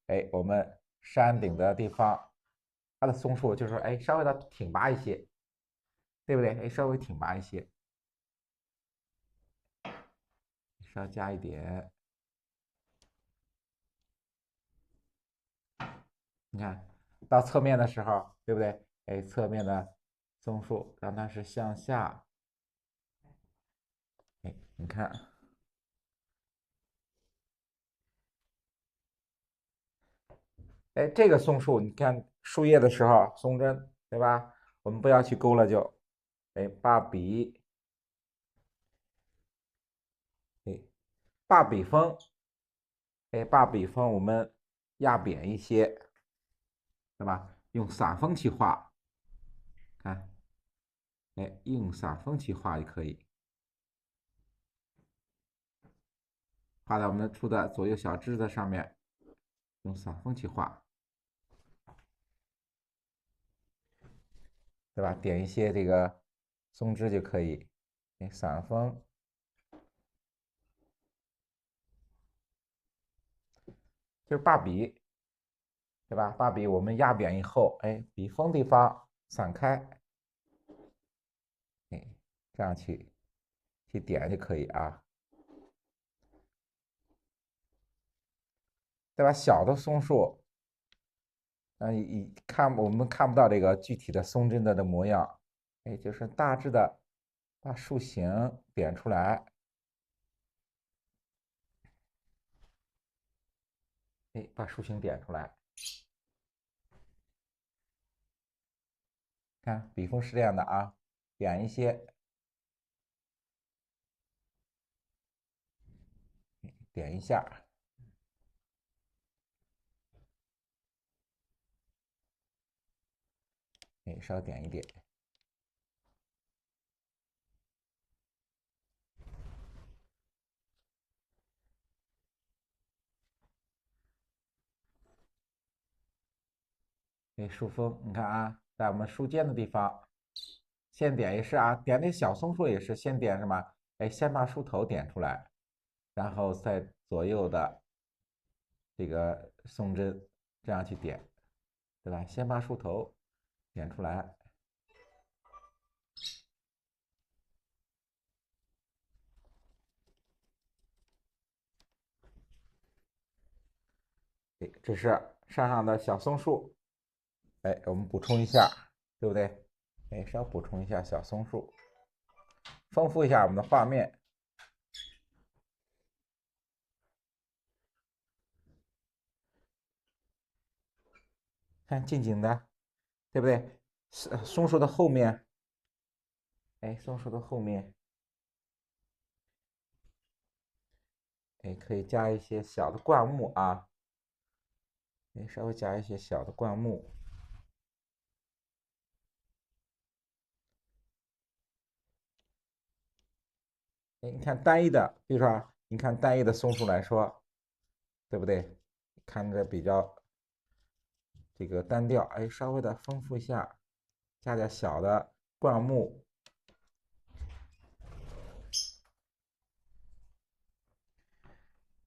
哎，我们山顶的地方，它的松树就是哎稍微的挺拔一些，对不对？哎，稍微挺拔一些，稍加一点。你看到侧面的时候，对不对？哎，侧面的松树让它是向下，哎，你看。哎，这个松树，你看树叶的时候，松针，对吧？我们不要去勾了就，哎，把笔，哎，把笔锋，哎，把笔锋我们压扁一些，对吧？用散锋去画，看，哎，用散锋去画也可以，画在我们出的左右小枝子上面，用散锋去画，对吧？点一些这个松枝就可以，哎，散锋，就是把笔。对吧？把笔我们压扁以后，哎，笔锋地方散开，哎，这样去点就可以啊，对吧？小的松树，我们看不到这个具体的松针的模样，哎，就是大致的把树形点出来，哎，把树形点出来，看笔锋是这样的啊，点一些，点一下，哎，稍点一点，哎，树锋，你看啊，在我们树尖的地方，先点也是啊，点那小松树也是先点什么？哎，先把梳头点出来，然后在左右的这个松针这样去点，对吧？先把梳头点出来。哎，这是山上的小松树，哎，我们补充一下，对不对？哎，稍补充一下小松树，丰富一下我们的画面。看近景的，对不对？松树的后面，哎，松树的后面，哎，可以加一些小的灌木啊，哎，稍微加一些小的灌木。哎，你看单一的，比如说，你看单一的松树来说，对不对？看着比较这个单调，哎，稍微的丰富一下，加点小的灌木。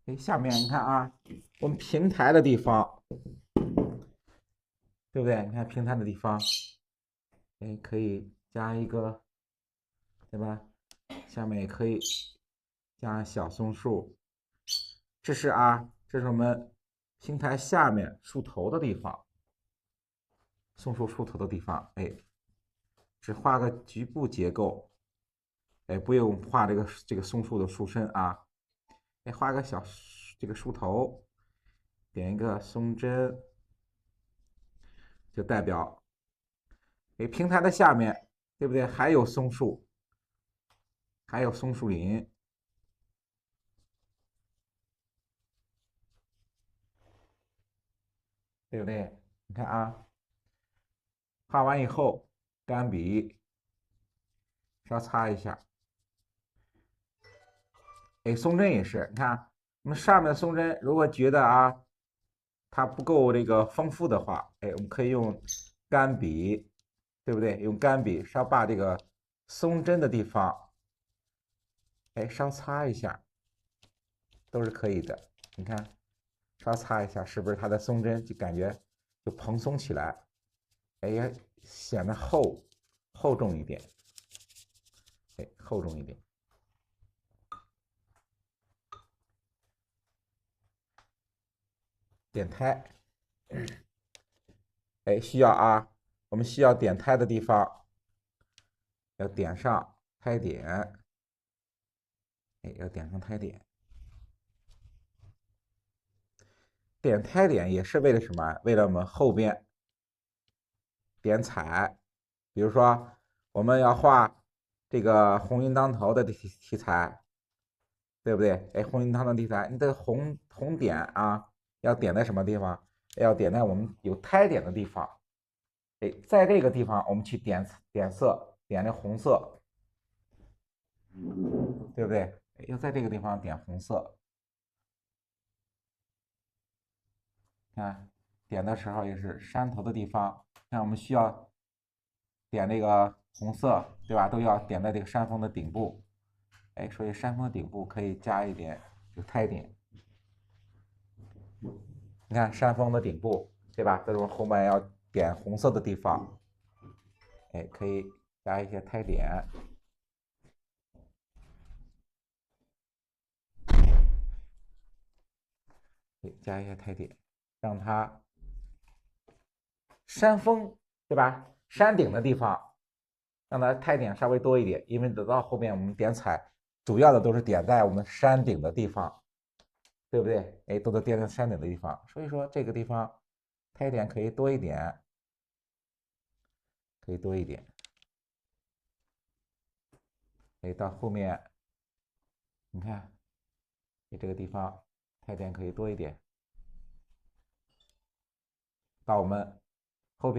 哎，下面你看啊，我们平台的地方，对不对？你看平台的地方，哎，可以加一个，对吧？下面也可以加小松树。这是啊，这是我们平台下面树头的地方，松树树头的地方，哎，只画个局部结构，哎，不用画这个松树的树身啊，哎，画个小这个树头，点一个松针，就代表，哎，平台的下面，对不对？还有松树，还有松树林，对不对？你看啊，画完以后，干笔稍擦一下，哎，松针也是，你看我们上面的松针，如果觉得啊它不够这个丰富的话，哎，我们可以用干笔，对不对？用干笔稍把这个松针的地方，哎，稍擦一下，都是可以的。你看，稍擦一下，是不是它的松针就感觉就蓬松起来？哎呀，显得厚重一点，哎，厚重一点。点胎，哎，需要啊，我们需要点胎的地方要点上胎点，哎，要点上胎点。点胎点也是为了什么？为了我们后边点彩。比如说，我们要画这个红缨当头的题材，对不对？哎，红缨当头题材，你的红点啊，要点在什么地方？要点在我们有胎点的地方。哎，在这个地方我们去点色，点这红色，对不对？要在这个地方点红色。看，点的时候也是山头的地方，看我们需要点这个红色，对吧？都要点在这个山峰的顶部。哎，所以山峰顶部可以加一点这个胎点。你看山峰的顶部，对吧？这种后面要点红色的地方，哎，可以加一些胎点，加一些胎点，让它山峰，对吧？山顶的地方，让它胎点稍微多一点，因为等到后面我们点彩，主要的都是点在我们山顶的地方，对不对？哎，都在点在山顶的地方，所以说这个地方胎点可以多一点，可以多一点。哎，到后面你看，你这个地方胎点可以多一点。到我们后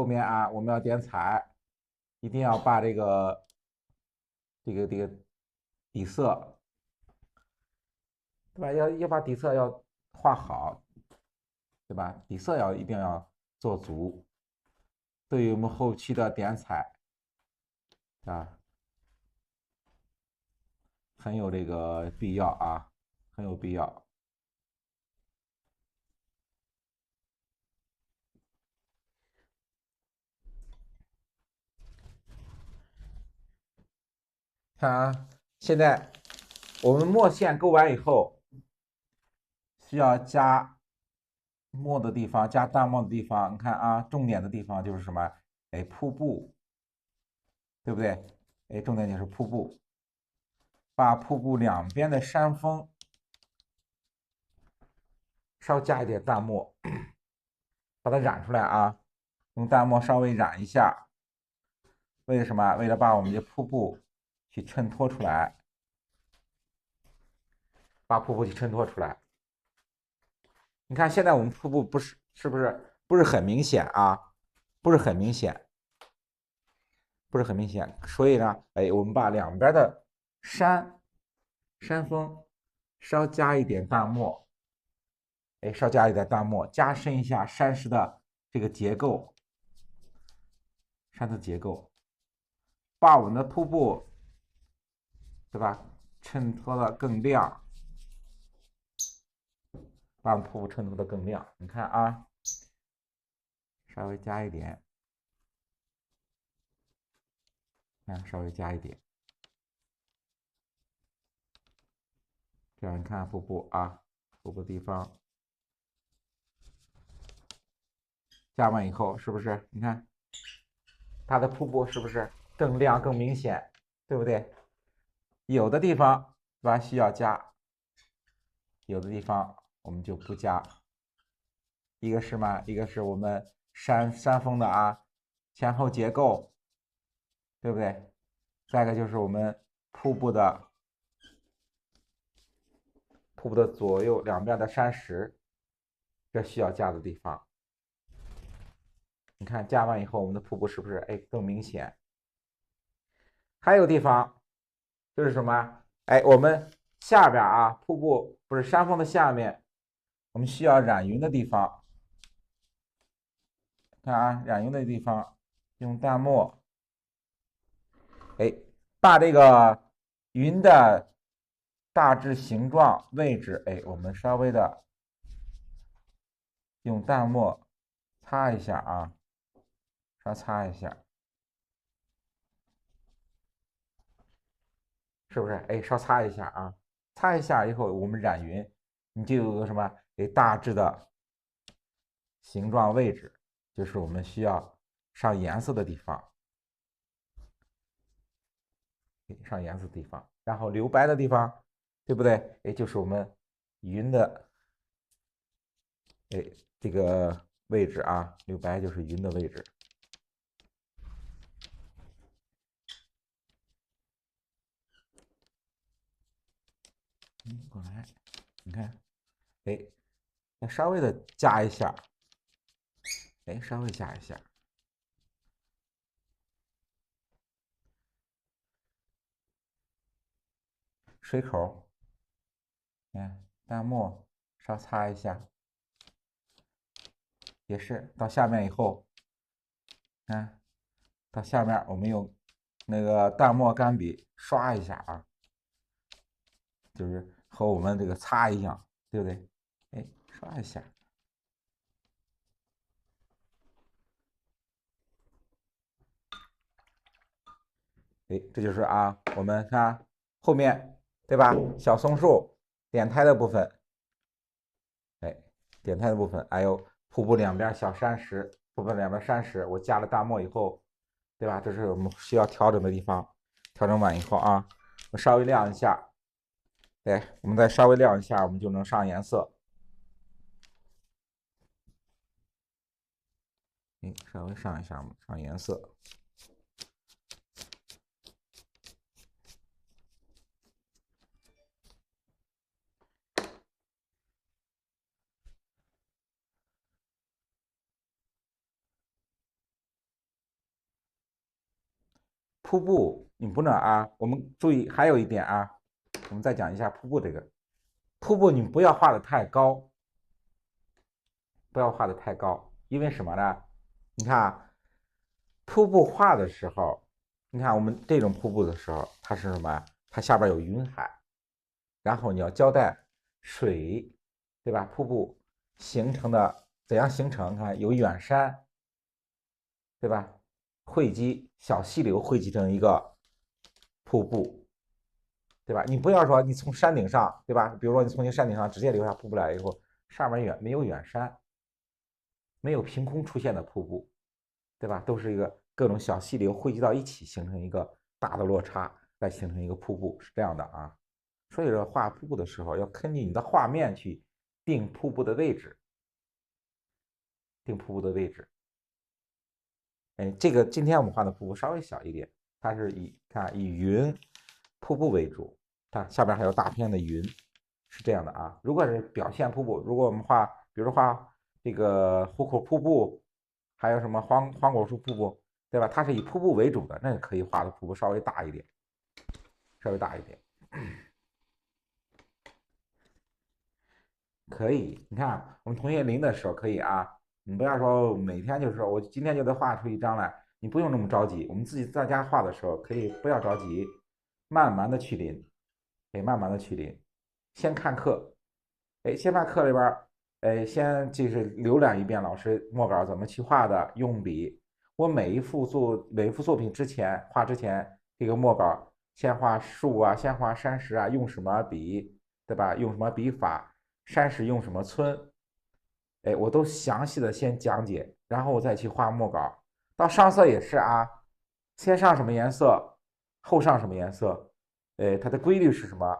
面啊，我们要点彩，一定要把这个底色，对吧？要把底色要画好，对吧？底色一定要做足，对于我们后期的点彩啊，很有这个必要啊，很有必要。看啊，现在我们墨线勾完以后，需要加墨的地方，加淡墨的地方，你看啊，重点的地方就是什么？哎，瀑布，对不对？哎，重点就是瀑布，把瀑布两边的山峰稍加一点淡墨，把它染出来啊，用淡墨稍微染一下。为什么？为了把我们的瀑布去衬托出来，把瀑布去衬托出来。你看现在我们瀑布是不是很明显啊？不是很明显，不是很明显。所以呢，哎，我们把两边的山峰稍加一点淡墨，哎，稍加一点淡墨，加深一下山石的这个结构，山的结构，把我们的瀑布，对吧？衬托的更亮，把我们瀑布衬托的更亮。你看啊，稍微加一点，稍微加一点，这样你看瀑布啊，瀑布地方加完以后，是不是？你看它的瀑布是不是更亮、更明显，对不对？有的地方是吧需要加，有的地方我们就不加。一个是嘛，一个是我们山峰的啊前后结构，对不对？再一个就是我们瀑布的左右两边的山石，这需要加的地方。你看加完以后，我们的瀑布是不是哎更明显？还有地方就是什么？哎，我们下边啊，瀑布不是山峰的下面，我们需要染云的地方。看啊，染云的地方用淡墨，哎，把这个云的大致形状、位置，哎，我们稍微的用淡墨擦一下啊，稍擦一下，是不是？哎，稍擦一下啊，擦一下以后，我们染云，你就有个什么？哎，大致的形状、位置，就是我们需要上颜色的地方。上颜色的地方，然后留白的地方，对不对？哎，就是我们云的，哎，这个位置啊，留白就是云的位置。过来，你看，哎，再稍微的加一下，哎，稍微加一下，水口，看淡墨稍擦一下，也是到下面以后，看到下面我们用那个淡墨干笔刷一下啊，就是和我们这个擦一样，对不对？哎，刷一下。哎，这就是啊，我们看后面对吧？小松树点苔的部分，哎，点苔的部分，还有瀑布两边小山石，瀑布两边山石，我加了大墨以后，对吧？这是我们需要调整的地方。调整完以后啊，我稍微亮一下，对，我们再稍微亮一下，我们就能上颜色。哎，稍微上一下，我们上颜色。瀑布你不能啊，我们注意还有一点啊，我们再讲一下瀑布这个，瀑布你不要画的太高，不要画的太高，因为什么呢？你看啊，瀑布画的时候，你看我们这种瀑布的时候，它是什么？它下边有云海，然后你要交代水，对吧？瀑布形成的怎样形成？看有远山，对吧？汇集小溪流汇集成一个瀑布，对吧？你不要说你从山顶上，对吧？比如说你从你山顶上直接流下瀑布来以后，上面没有远山，没有凭空出现的瀑布，对吧？都是一个各种小溪流汇集到一起，形成一个大的落差，再形成一个瀑布，是这样的啊。所以说画瀑布的时候，要根据你的画面去定瀑布的位置，定瀑布的位置。哎，这个今天我们画的瀑布稍微小一点，它是以云瀑布为主，看下边还有大片的云，是这样的啊。如果是表现瀑布，如果我们画，比如说画这个壶口瀑布，还有什么黄果树瀑布，对吧？它是以瀑布为主的，那可以画的瀑布稍微大一点，稍微大一点。可以，你看我们同学临的时候可以啊，你不要说每天就是说我今天就得画出一张来，你不用那么着急。我们自己在家画的时候可以不要着急，慢慢的去临，哎，慢慢的去临，先看课，哎，先把课里边哎，先就是浏览一遍老师墨稿怎么去画的，用笔。我每一幅作品之前画之前，这个墨稿先画树啊，先画山石啊，用什么笔，对吧？用什么笔法？山石用什么皴？哎，我都详细的先讲解，然后我再去画墨稿。到上色也是啊，先上什么颜色，后上什么颜色，它的规律是什么，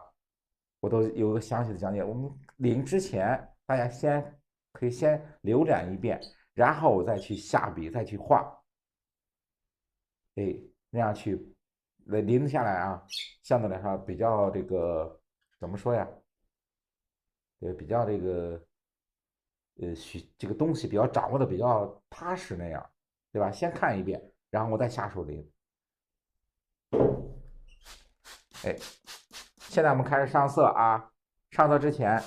我都有个详细的讲解。我们临之前，大家可以先浏览一遍，然后我再去下笔，再去画。哎，那样去临下来啊，相对来说比较这个怎么说呀？比较这个这个东西比较掌握的比较踏实那样，对吧？先看一遍，然后我再下手临。哎，现在我们开始上色啊，上色之前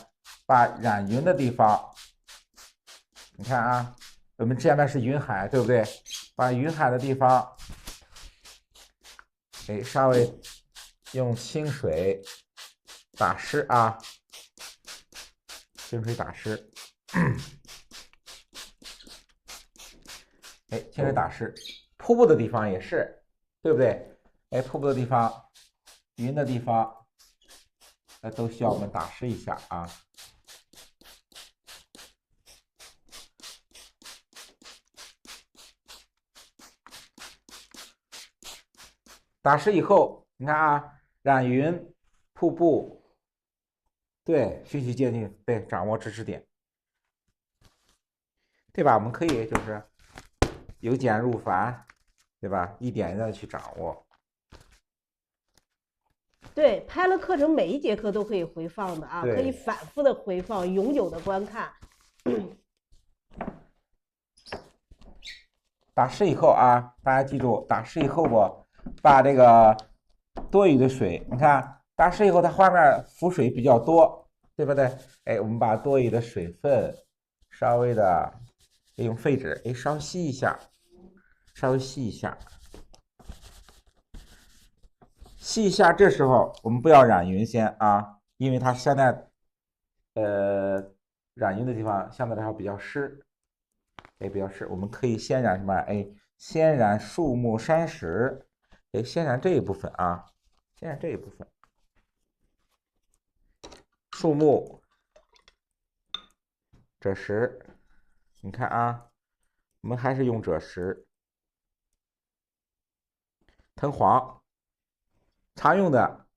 把染云的地方，你看啊，我们前面是云海，对不对？把云海的地方，哎，稍微用清水打湿啊，清水打湿。哎，清水打湿，瀑布的地方也是，对不对？哎，瀑布的地方、云的地方，都需要我们打湿一下啊。打湿以后，你看啊，染云、瀑布，对，循序渐进，对，掌握知识点，对吧？我们可以就是由简入繁，对吧？一点一点的去掌握。对，拍了课程每一节课都可以回放的啊，可以反复的回放，永久的观看。打湿以后啊，大家记住，打湿以后我把这个多余的水，你看打湿以后它画面浮水比较多，对不对？哎，我们把多余的水分稍微的用废纸，哎，稍微吸一下，稍微吸一下，吸一下。这时候我们不要染匀先啊，因为它现在染匀的地方相对来说比较湿，哎，比较湿。我们可以先染什么？哎，先染树木山石，哎，先染这一部分啊，先染这一部分。树木、赭石，你看啊，我们还是用赭石、藤黄，常用的，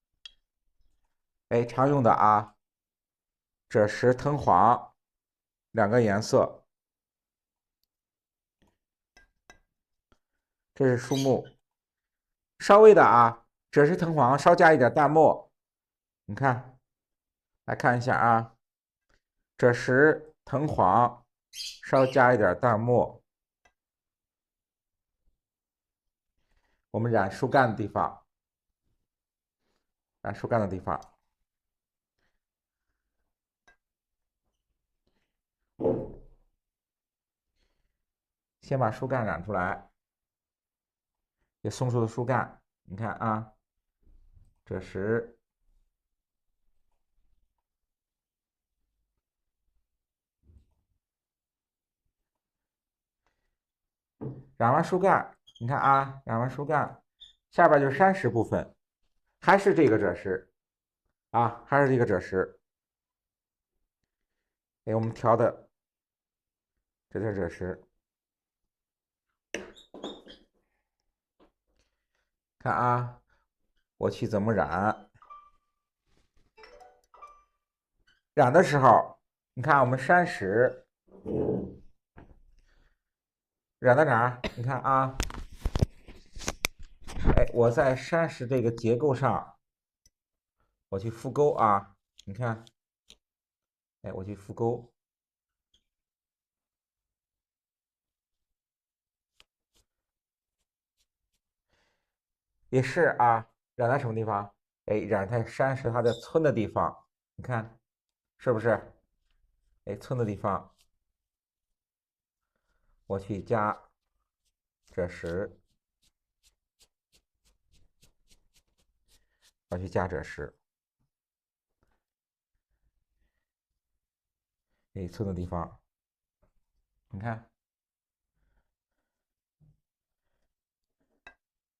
哎，常用的啊，赭石、藤黄两个颜色，这是树木，稍微的啊，赭石、藤黄稍加一点淡墨，你看，来看一下啊，赭石、藤黄稍加一点淡墨。我们染树干的地方，染树干的地方，先把树干染出来，这松树的树干，你看啊，赭石，染完树干，你看啊，染完树干，下边就是山石部分，还是这个赭石啊，还是这个赭石。哎，我们调的这是赭石，看啊，我去怎么染？染的时候，你看我们山石染到哪儿？你看啊，哎，我在山石这个结构上，我去复勾啊，你看，哎，我去复勾，也是啊，染在什么地方？哎，染在山石它的村的地方，你看是不是？哎，村的地方，我去加赭石，我去加赭石，哎，村的地方，你看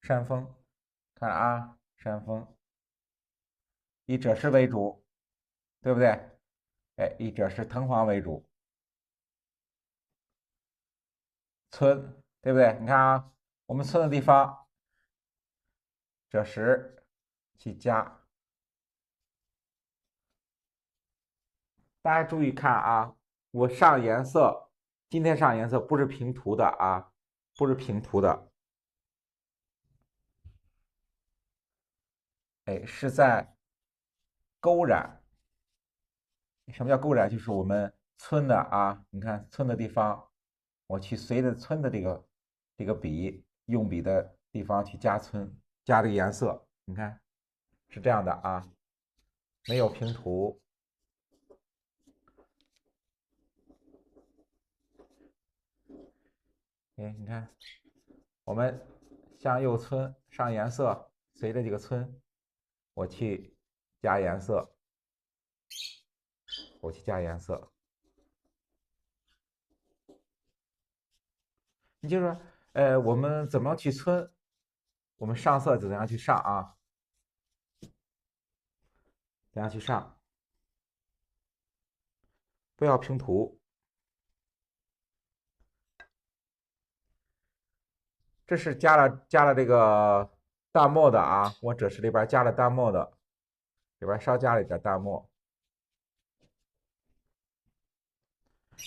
山峰，看啊，山峰以赭石为主，对不对？哎，以赭石藤黄为主，村，对不对？你看啊，我们村的地方，赭石去加，大家注意看啊，我上颜色，今天上颜色不是平涂的啊，不是平涂的，哎，是在勾染。什么叫勾染？就是我们村的啊，你看村的地方，我去随着村的这个笔用笔的地方去加村，加这个颜色，你看是这样的啊，没有平涂。哎，你看我们向右村上颜色，随着这个村，我去加颜色，我去加颜色。你就说，我们怎么去村？我们上色怎样去上啊？怎样去上？不要平涂。这是加了这个大墨的啊，我赭石里边加了大墨的，里边稍加了一点大墨，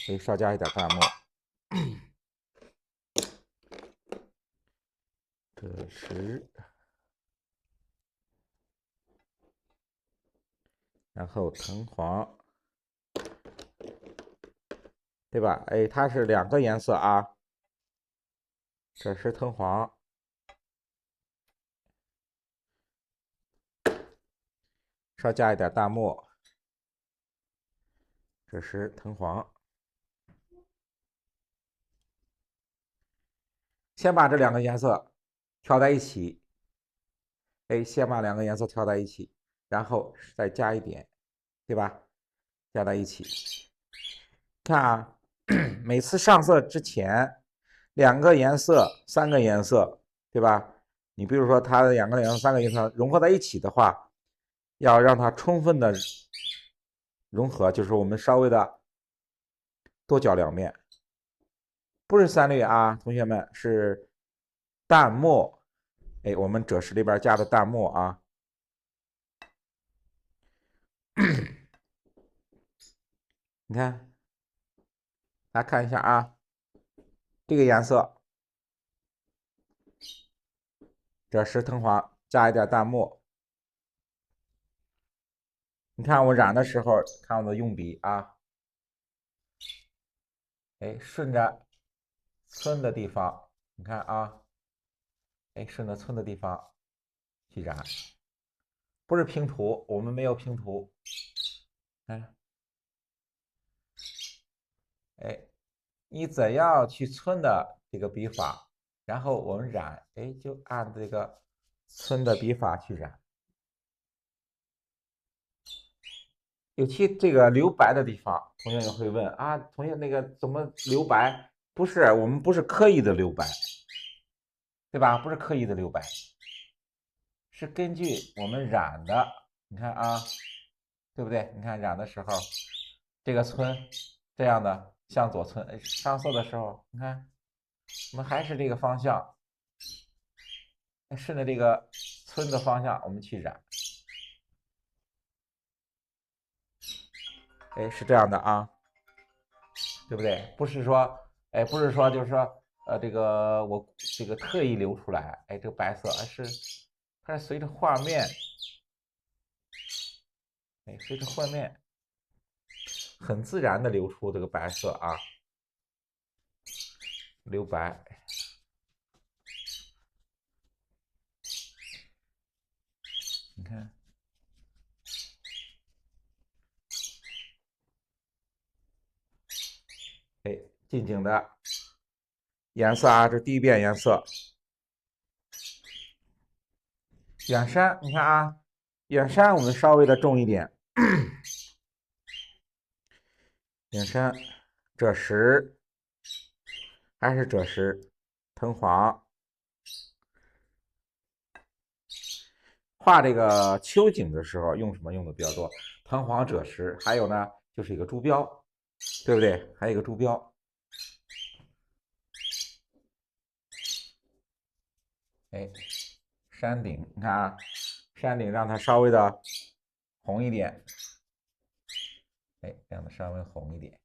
可以稍加一点大墨。赭石，然后藤黄，对吧？哎，它是两个颜色啊，赭石藤黄，稍加一点大墨，赭石藤黄。先把这两个颜色调在一起，哎，先把两个颜色调在一起，然后再加一点，对吧？加在一起，看啊，每次上色之前，两个颜色、三个颜色，对吧？你比如说它的两个颜色、三个颜色融合在一起的话，要让它充分的融合，就是我们稍微的多搅两遍，不是三滤啊，同学们是淡墨，哎，我们赭石里边加的淡墨啊。你看，来看一下啊，这个颜色，赭石藤黄加一点淡墨。你看我染的时候，看我的用笔啊，哎，顺着村的地方，你看啊，哎，顺着村的地方去染，不是平涂，我们没有平涂，哎，哎，你怎样去村的这个笔法，然后我们染，哎，就按这个村的笔法去染，尤其这个留白的地方，同学也会问啊，同学那个怎么留白？不是，我们不是刻意的留白，对吧？不是刻意的留白，是根据我们染的。你看啊，对不对？你看染的时候，这个村这样的向左村，上色的时候，你看我们还是这个方向，顺着这个村的方向我们去染。哎，是这样的啊，对不对？不是说，哎，不是说就是说，这个我这个特意留出来，哎，这个白色，它是随着画面，哎，随着画面很自然的流出这个白色啊，留白。你看，哎，近景的颜色啊，这第一遍颜色。远山，你看啊，远山我们稍微的重一点。远山，赭石，还是赭石，藤黄。画这个秋景的时候用什么用的比较多？藤黄、赭石，还有呢就是一个珠标，对不对？还有一个珠标。哎，山顶，你看啊，山顶让它稍微的红一点，哎，让它稍微红一点，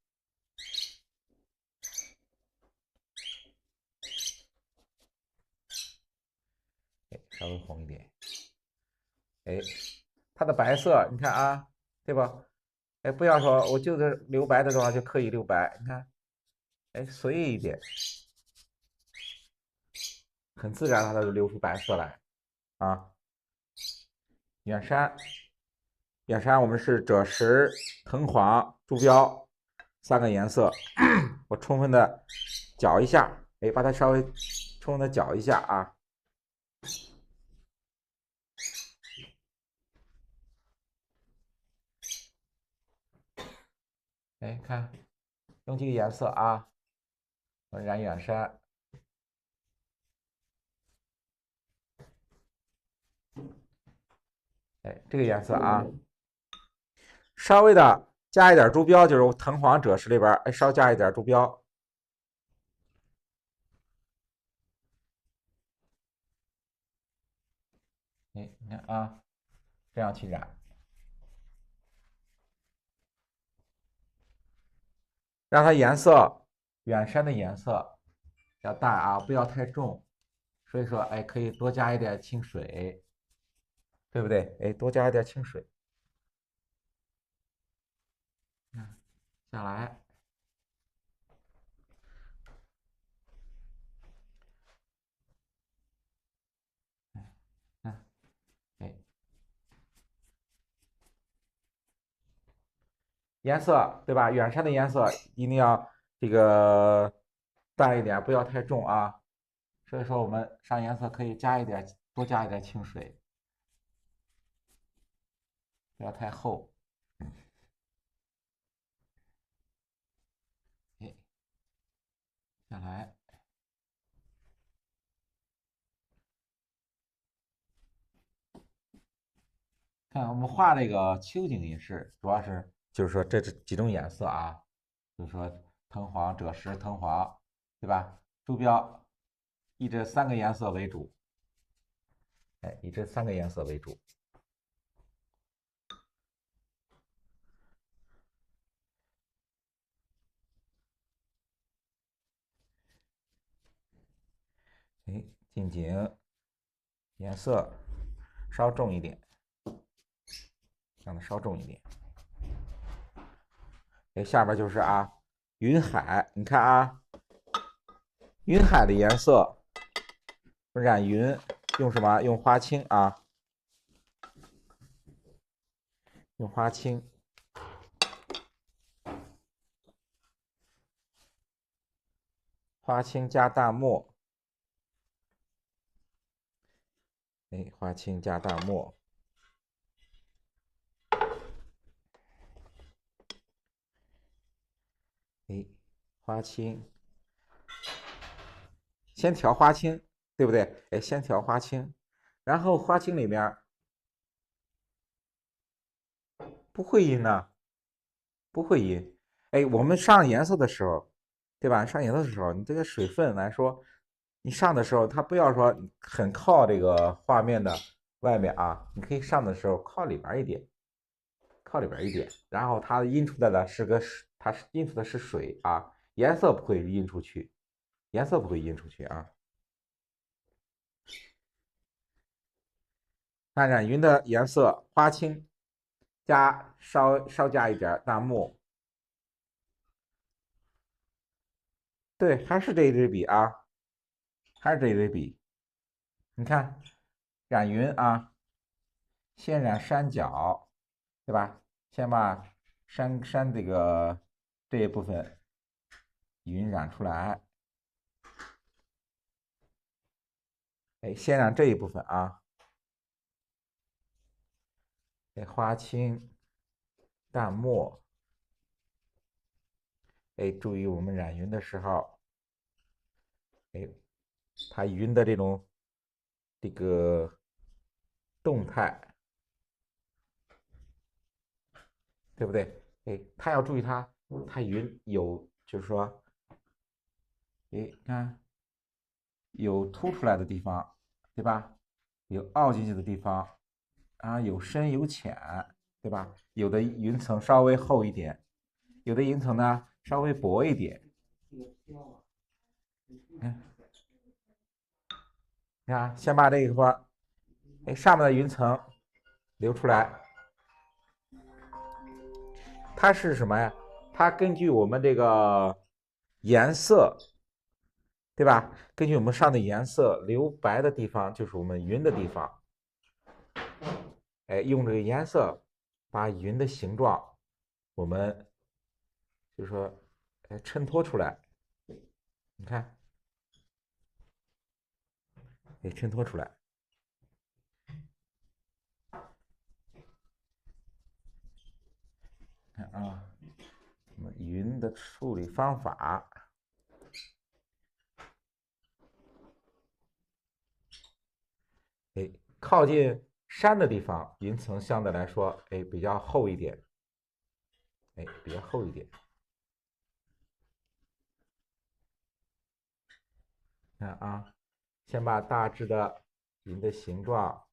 哎，稍微红一点，哎，它的白色，你看啊，对吧？哎，不要说我就是留白的话就刻意留白，你看，哎，随意一点，很自然它就留出白色来啊。远山，远山我们是赭石、藤黄、珠标三个颜色，我充分的搅一下，哎，把它稍微充分的搅一下啊。哎，看用这个颜色啊，我染远山。哎，这个颜色啊，稍微的加一点珠标，就是藤黄赭石里边，哎，稍加一点珠标。哎，你看啊，这样去染，让它颜色远山的颜色要淡啊，不要太重。所以说，哎，可以多加一点清水，对不对？哎，多加一点清水。下来，嗯，哎，颜色对吧？远山的颜色一定要这个淡一点，不要太重啊。所以说，我们上颜色可以加一点，多加一点清水，不要太厚。哎，下来，看我们画这个秋景也是，主要是就是说这几种颜色啊，就是说藤黄、赭石、藤黄，对吧？珠标以这三个颜色为主，哎，以这三个颜色为主。哎，近景颜色稍重一点，让它稍重一点。哎，下边就是啊，云海，你看啊，云海的颜色染云用什么？用花青啊，用花青。花青加淡墨，哎，花青加淡墨，哎，花青，先调花青，对不对？哎，先调花青，然后花青里面不会阴呢，不会阴。哎，我们上颜色的时候，对吧？上颜色的时候，你这个水分来说，你上的时候，它不要说很靠这个画面的外面啊，你可以上的时候靠里边一点，靠里边一点，然后它印出来的是个水，它是印出的是水啊，颜色不会印出去，颜色不会印出去啊。那染云的颜色，花青加稍加一点淡墨，对，还是这一支笔啊，还是这一支笔。你看，染云啊，先染山脚，对吧？先把山这一部分云染出来。哎，先染这一部分啊。哎，花青、淡墨。哎，注意我们染云的时候，哎，它云的这个动态，对不对？哎，它要注意它云有，就是说，哎，看有凸出来的地方，对吧？有凹进去的地方，啊，有深有浅，对吧？有的云层稍微厚一点，有的云层呢稍微薄一点。看，你看，先把这个说，哎，上面的云层留出来，它是什么呀？它根据我们这个颜色，对吧？根据我们上的颜色，留白的地方就是我们云的地方。哎，用这个颜色把云的形状，我们就是说，哎，衬托出来。你看，给衬托出来。看啊，我们云的处理方法，哎，靠近山的地方，云层相对来说，哎，比较厚一点，哎，比较厚一点。看啊，先把大致的云的形状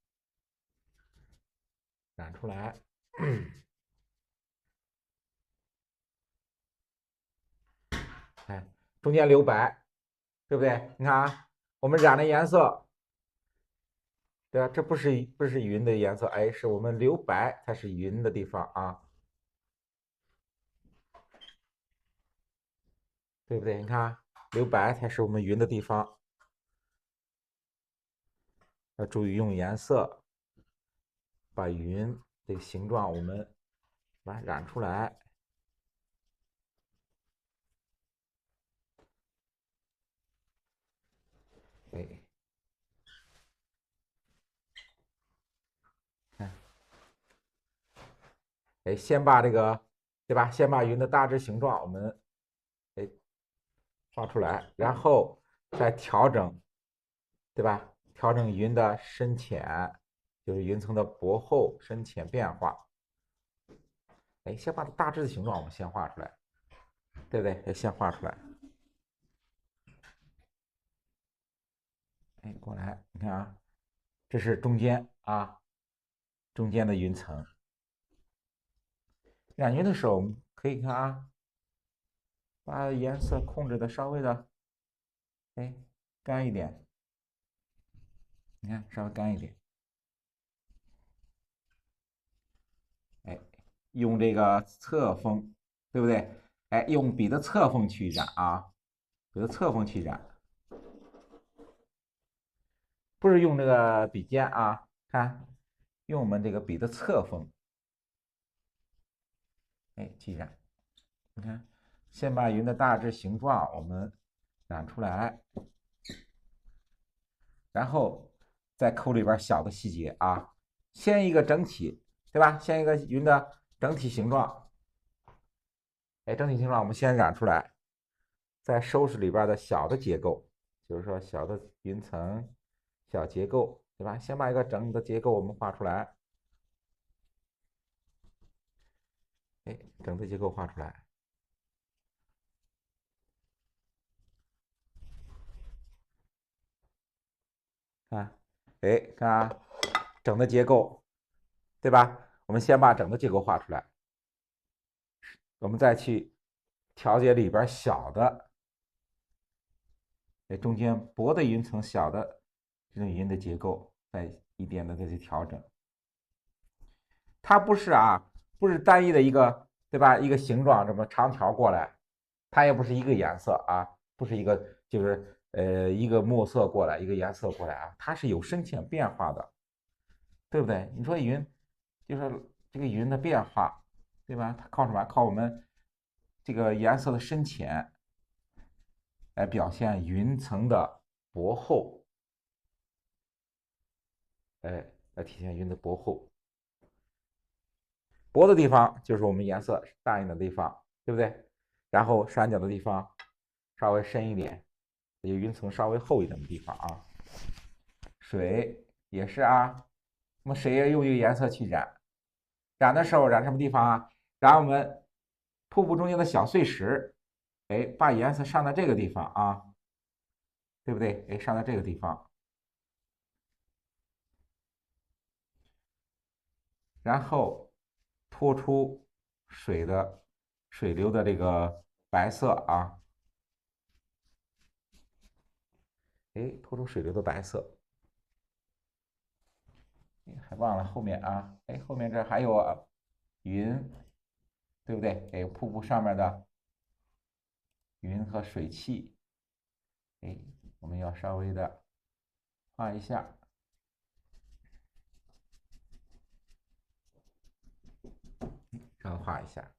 染出来。哎，中间留白，对不对？你看啊，我们染的颜色，对吧？这不是云的颜色，哎，是我们留白才是云的地方啊，对不对？你看，留白才是我们云的地方，要注意用颜色把云这个形状我们把它染出来。哎，看，哎，先把这个，对吧？先把云的大致形状我们哎画出来，然后再调整，对吧？调整云的深浅，就是云层的薄厚、深浅变化。哎，先把大致的形状我们先画出来，对不对？先画出来。哎，过来，你看啊，这是中间啊，中间的云层。染云的时候，我们可以看啊，把颜色控制的稍微的，哎，干一点。你看，稍微干一点。哎，用这个侧锋，对不对？哎，用笔的侧锋去染啊，笔的侧锋去染，不是用这个笔尖啊，看，用我们这个笔的侧锋，哎，去染。你看，先把云的大致形状我们染出来，然后再抠里边小的细节啊。先一个整体，对吧？先一个云的整体形状，哎，整体情况我们先染出来，再收拾里边的小的结构，就是说小的云层、小结构，对吧？先把一个整的结构我们画出来，哎，整的结构画出来，看，哎，看啊，整的结构，对吧？我们先把整个结构画出来，我们再去调节里边小的，哎，中间薄的云层、小的这种云的结构，再一点的再去调整。它不是啊，不是单一的一个，对吧？一个形状这么长条过来，它也不是一个颜色啊，不是一个就是一个墨色过来，一个颜色过来啊，它是有深浅变化的，对不对？你说云，就是这个云的变化，对吧？它靠什么？靠我们这个颜色的深浅来表现云层的薄厚，哎，来体现云的薄厚。薄的地方就是我们颜色大一点的地方，对不对？然后闪角的地方稍微深一点，有云层稍微厚一点的地方啊。水也是啊，我们水也用一个颜色去染，染的时候染什么地方啊？染我们瀑布中间的小碎石，哎，把颜色上到这个地方啊，对不对？哎，上到这个地方，然后拖出水流的这个白色啊，哎，拖出水流的白色。还忘了后面啊，哎，后面这还有云，对不对？哎，瀑布上面的云和水汽，哎，我们要稍微的画一下，稍微画一下。